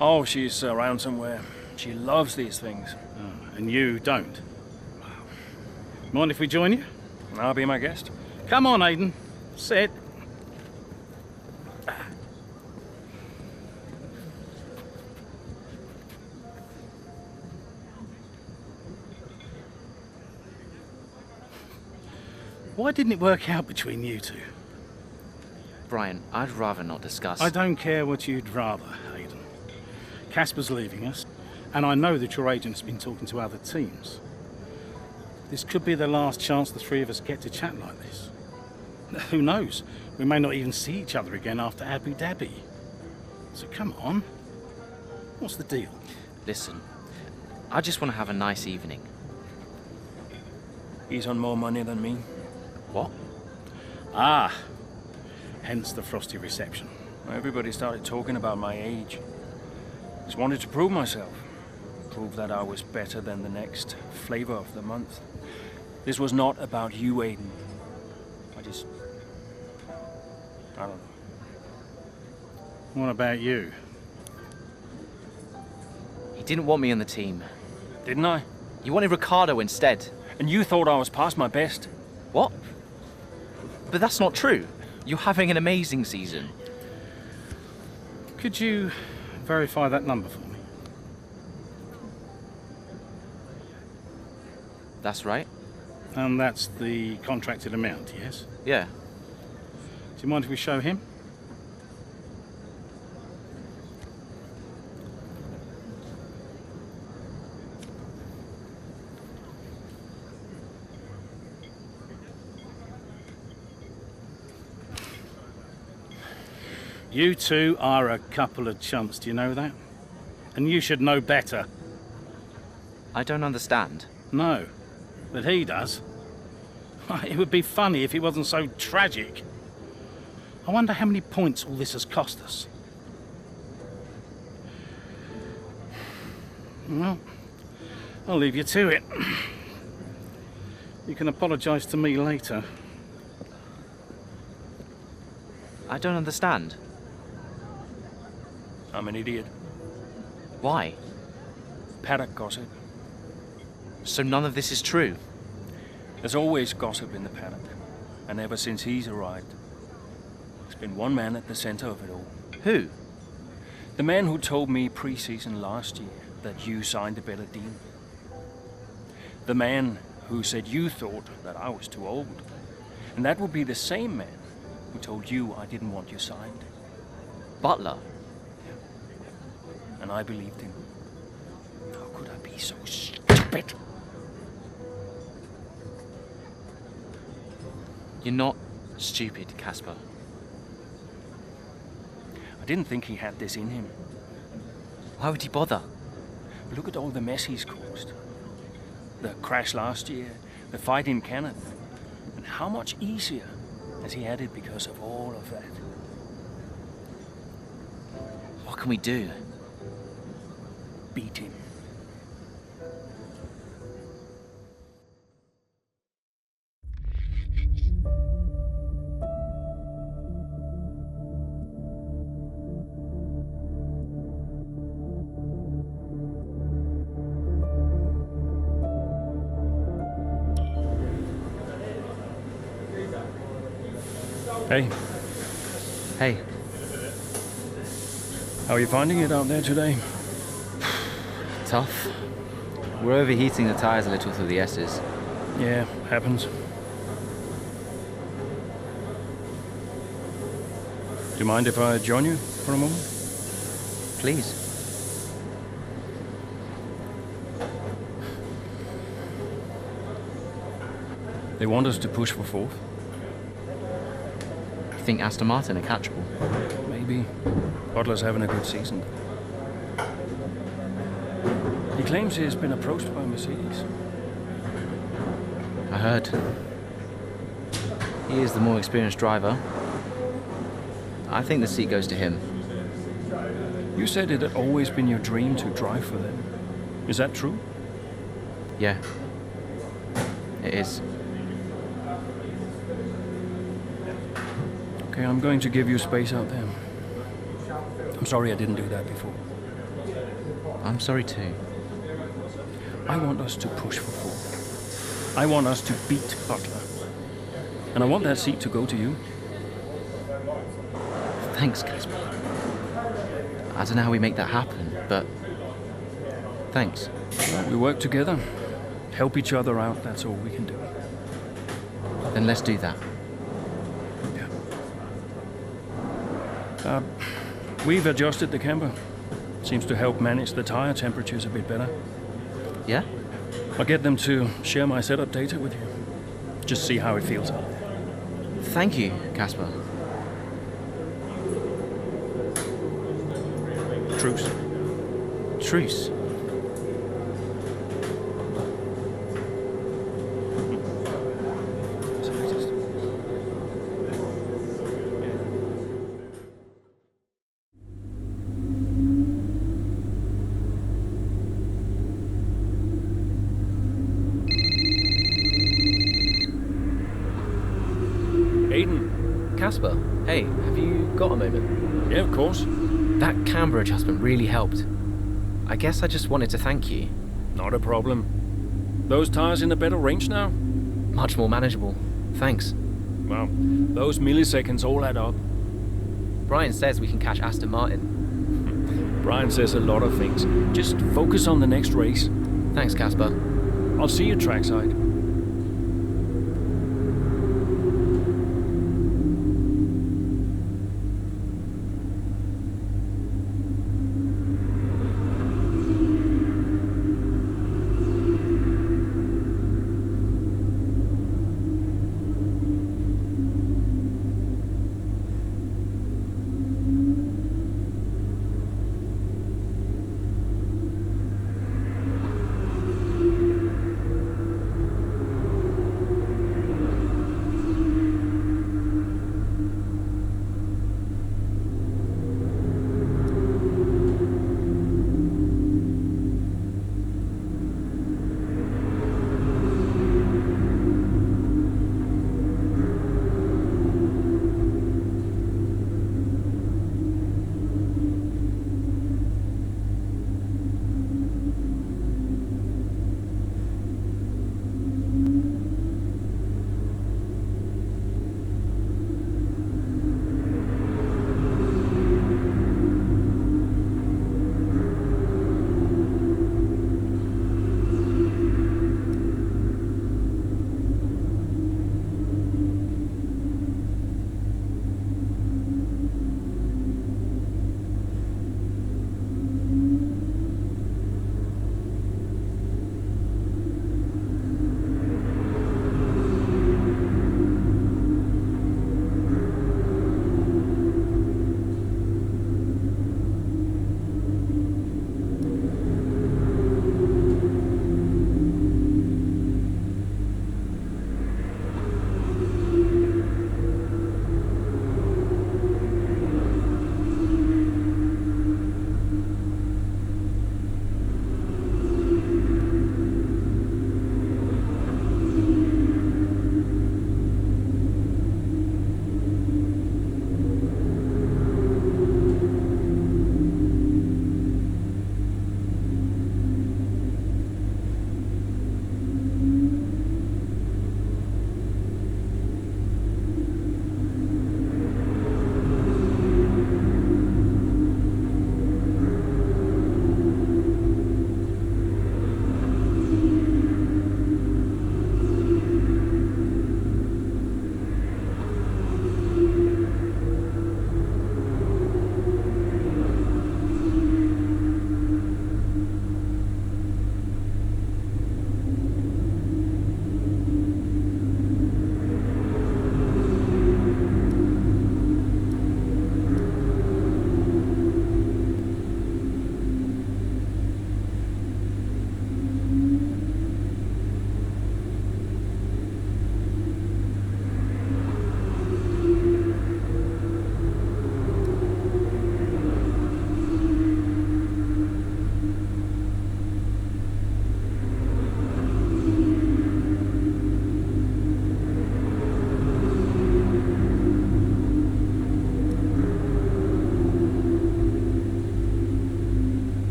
Oh, she's around somewhere. She loves these things. Oh, and you don't? Mind if we join you? I'll be my guest. Come on, Aiden. Sit. Why didn't it work out between you two? Brian, I'd rather not discuss. I don't care what you'd rather, Aiden. Casper's leaving us, and I know that your agent's been talking to other teams. This could be the last chance the three of us get to chat like this. Who knows? We may not even see each other again after Abu Dhabi. So come on. What's the deal? Listen, I just want to have a nice evening. He's on more money than me. What? Ah, hence the frosty reception. Everybody started talking about my age. Just wanted to prove myself. Prove that I was better than the next flavor of the month. This was not about you, Aiden. I don't know. What about you? He didn't want me on the team. Didn't I? You wanted Ricardo instead. And you thought I was past my best. What? But that's not true. You're having an amazing season. Could you verify that number for me? That's right. And that's the contracted amount, yes? Yeah. Do you mind if we show him? You two are a couple of chumps, do you know that? And you should know better. I don't understand. No, but he does. It would be funny if it wasn't so tragic. I wonder how many points all this has cost us. Well, I'll leave you to it. You can apologise to me later. I don't understand. I'm an idiot. Why? Paddock gossip. So none of this is true? There's always gossip in the paddock. And ever since he's arrived, there's been one man at the center of it all. Who? The man who told me pre-season last year that you signed a better deal. The man who said you thought that I was too old. And that would be the same man who told you I didn't want you signed. Butler? And I believed him. How could I be so stupid? You're not stupid, Casper. I didn't think he had this in him. Why would he bother? Look at all the mess he's caused. The crash last year, the fight in Canada. And how much easier has he had it because of all of that? What can we do? Beat him. Hey, Hey, how are you finding it out there today? tough. We're overheating the tires a little through the S's. Yeah, happens. Do you mind if I join you for a moment? Please. They want us to push for fourth. You think Aston Martin are catchable? Maybe. Butler's having a good season. He claims he's been approached by Mercedes. I heard. He is the more experienced driver. I think the seat goes to him. You said it had always been your dream to drive for them. Is that true? Yeah. It is. Okay, I'm going to give you space out there. I'm sorry I didn't do that before. I'm sorry too. I want us to push for fourth. I want us to beat Butler. And I want that seat to go to you. Thanks, Casper. I don't know how we make that happen, but thanks. Well, we work together. Help each other out, that's all we can do. Then let's do that. We've adjusted the camber. Seems to help manage the tire temperatures a bit better. Yeah? I'll get them to share my setup data with you. Just see how it feels out there. Thank you, Casper. Truce. Truce. Aiden. Casper, hey, have you got a moment? Yeah, of course. That camber adjustment really helped. I guess I just wanted to thank you. Not a problem. Those tires in a better range now? Much more manageable. Thanks. Well, those milliseconds all add up. Brian says we can catch Aston Martin. Brian says a lot of things. Just focus on the next race. Thanks, Casper. I'll see you trackside.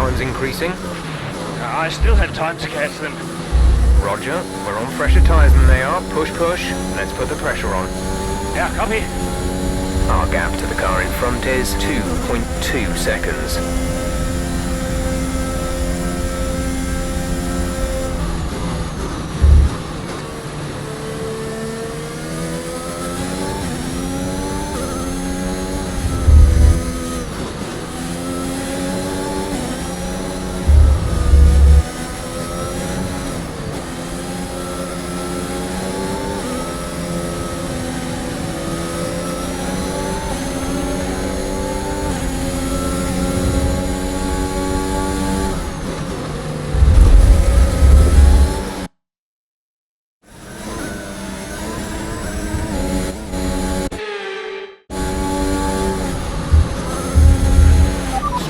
time's increasing. I still had time to catch them. Roger. We're on fresher tyres than they are. Push, push. Let's put the pressure on. Yeah, copy. Our gap to the car in front is 2.2 seconds.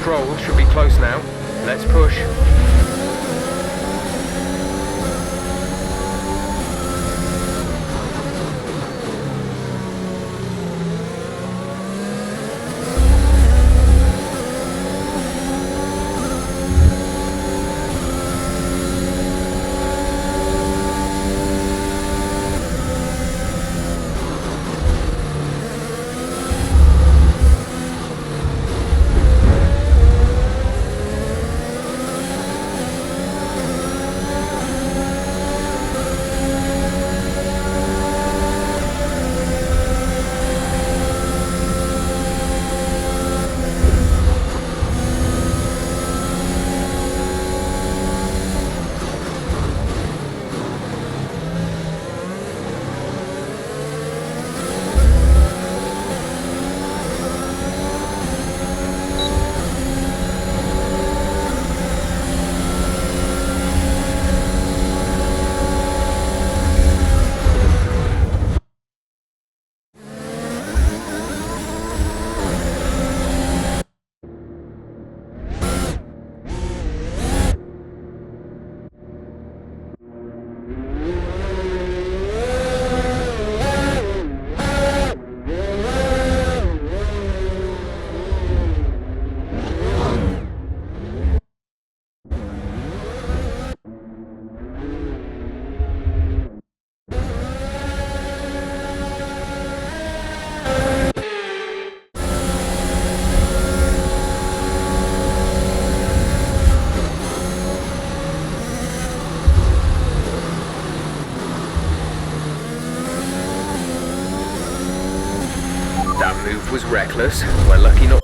Stroll should be close now. Let's push. That move was reckless. We're lucky not...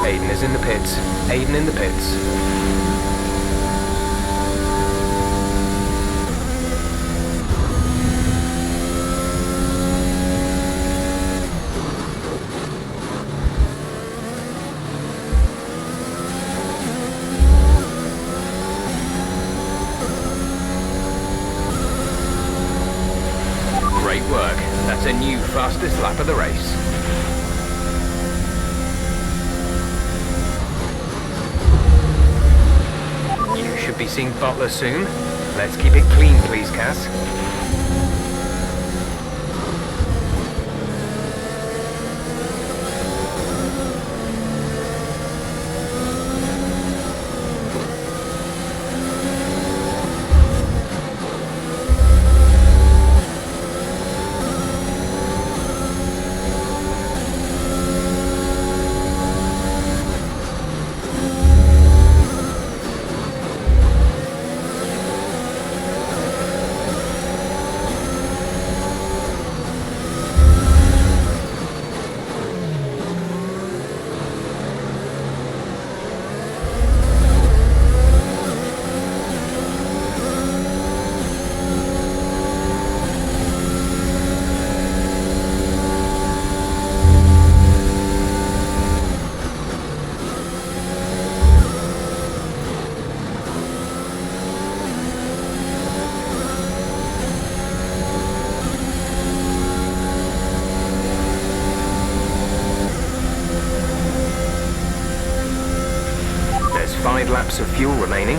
Aiden is in the pits. Aiden in the pits. Great work. That's a new fastest lap of the race. You should be seeing Butler soon. Let's keep it clean, please, Cass. laps of fuel remaining.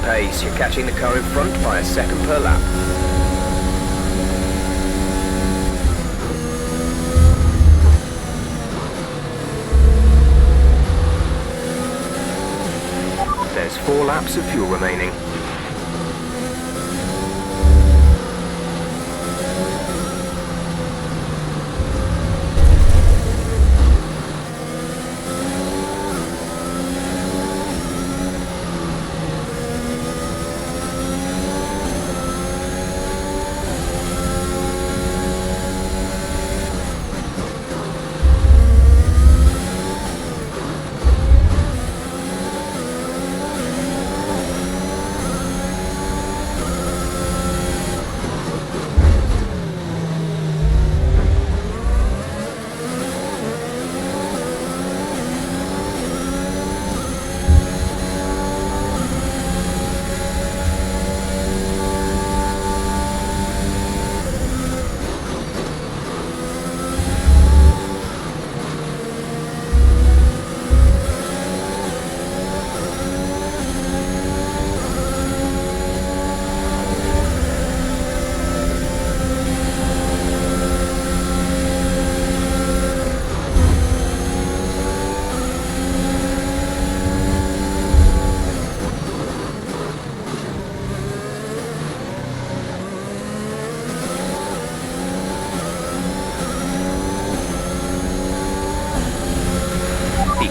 Pace, you're catching the car in front by a second per lap. There's 4 laps of fuel remaining.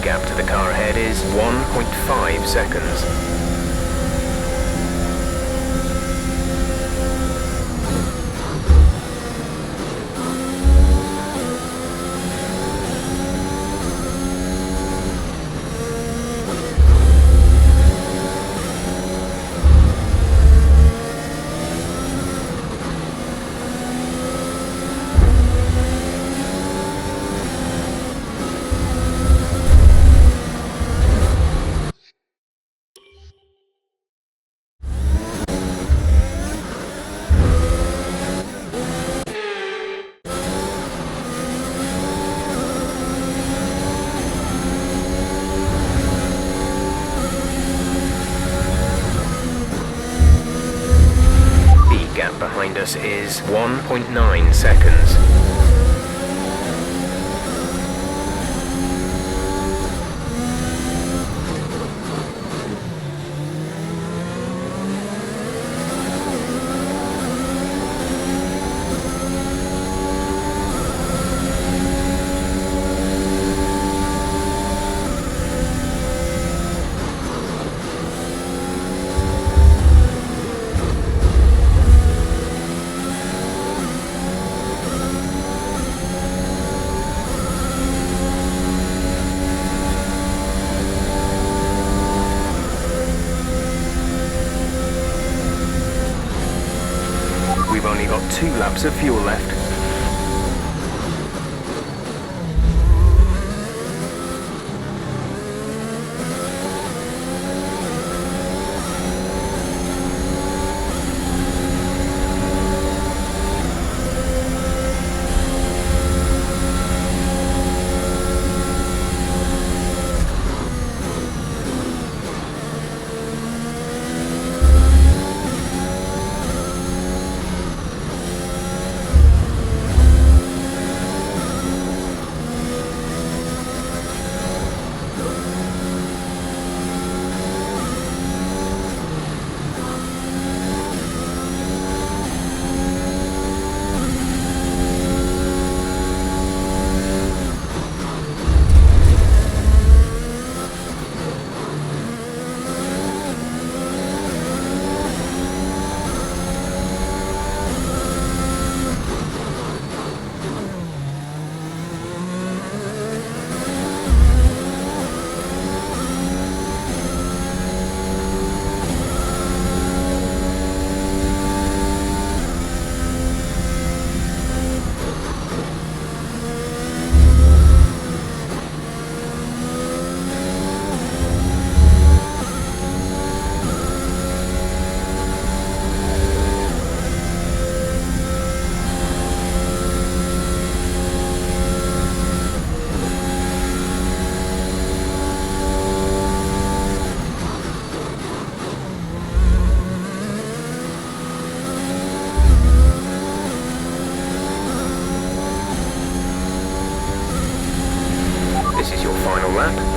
Gap to the car ahead is 1.5 seconds. Behind us is 1.9 seconds. 2 laps of fuel left.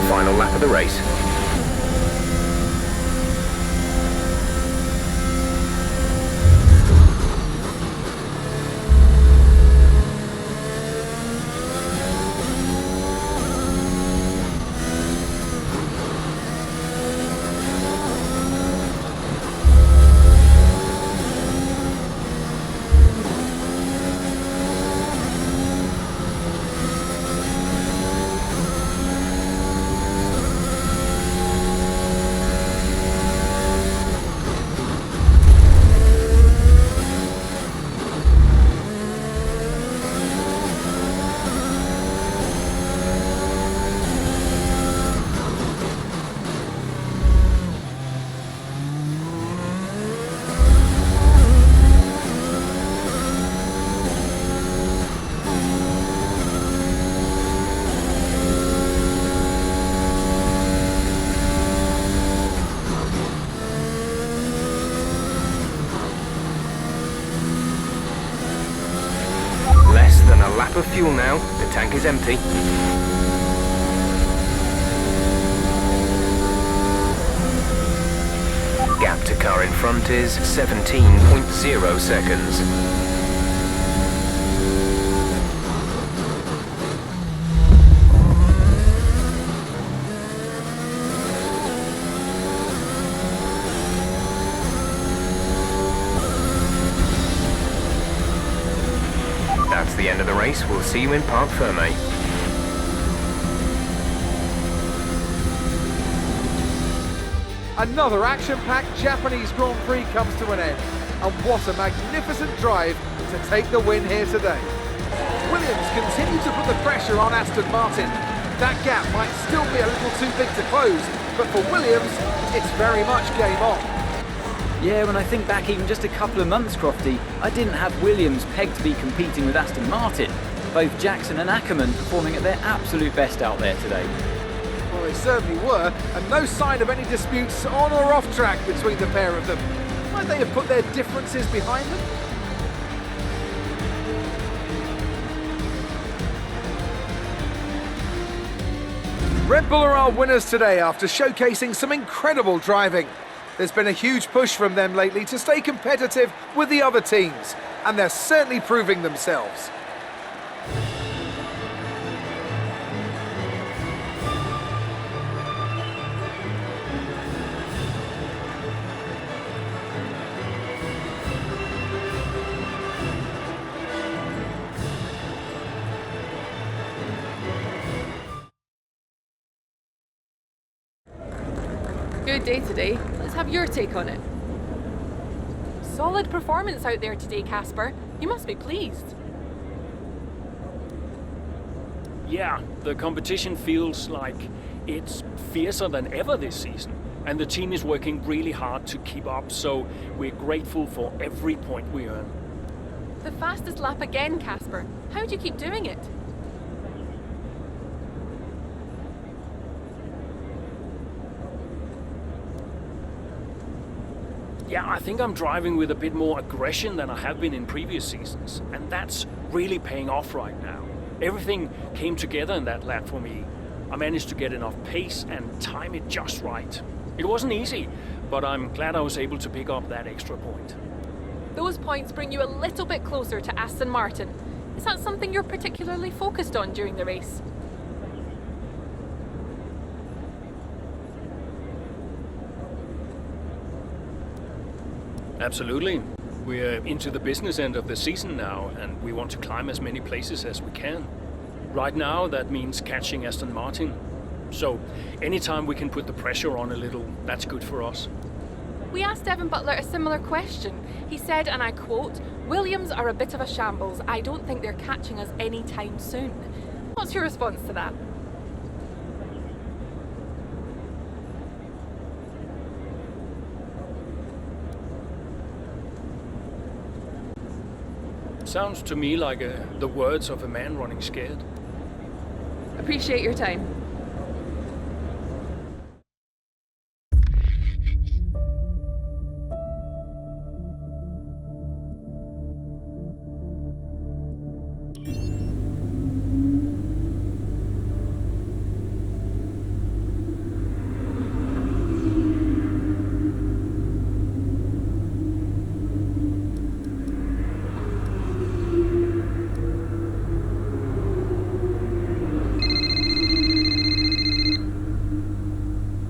Final lap of the race. Lap of fuel now, the tank is empty. Gap to car in front is 17.0 seconds. That's the end of the race. We'll see you in Parc Fermé. Another action-packed Japanese Grand Prix comes to an end. And what a magnificent drive to take the win here today. Williams continue to put the pressure on Aston Martin. That gap might still be a little too big to close, but for Williams, it's very much game on. Yeah, when I think back even just a couple of months, Crofty, I didn't have Williams pegged to be competing with Aston Martin. Both Jackson and Ackerman performing at their absolute best out there today. Well, they certainly were, and no sign of any disputes on or off track between the pair of them. Might they have put their differences behind them? Red Bull are our winners today after showcasing some incredible driving. There's been a huge push from them lately to stay competitive with the other teams, and they're certainly proving themselves. Good day today. Let's have your take on it. Solid performance out there today, Casper. You must be pleased. Yeah, the competition feels like it's fiercer than ever this season. And the team is working really hard to keep up, so we're grateful for every point we earn. The fastest lap again, Casper. How do you keep doing it? Yeah, I think I'm driving with a bit more aggression than I have been in previous seasons, and that's really paying off right now. Everything came together in that lap for me. I managed to get enough pace and time it just right. It wasn't easy, but I'm glad I was able to pick up that extra point. Those points bring you a little bit closer to Aston Martin. Is that something you're particularly focused on during the race? Absolutely. We're into the business end of the season now, and we want to climb as many places as we can. Right now, that means catching Aston Martin. So, anytime we can put the pressure on a little, that's good for us. We asked Devin Butler a similar question. He said, and I quote, "Williams are a bit of a shambles. I don't think they're catching us anytime soon." What's your response to that? Sounds to me like the words of a man running scared. Appreciate your time.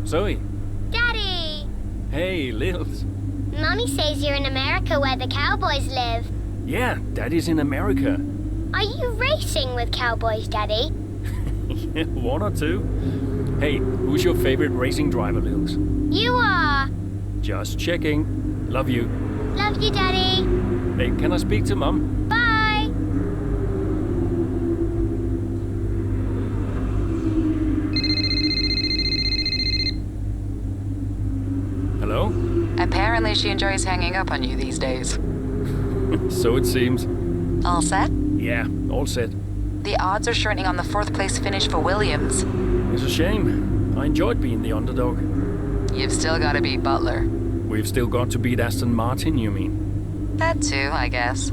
Zoe. Daddy! Hey, Lils. Mommy says you're in America where the cowboys live. Yeah, Daddy's in America. Are you racing with cowboys, Daddy? Yeah, one or two. Hey, who's your favorite racing driver, Lils? You are. Just checking. Love you. Love you, Daddy. Hey, can I speak to Mum? Bye. Hello? Apparently she enjoys hanging up on you these days. So it seems. All set? Yeah, all set. The odds are shortening on the 4th place finish for Williams. It's a shame. I enjoyed being the underdog. You've still got to beat Butler. We've still got to beat Aston Martin, you mean? That too, I guess.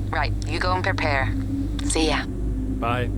Right, you go and prepare. See ya. Bye.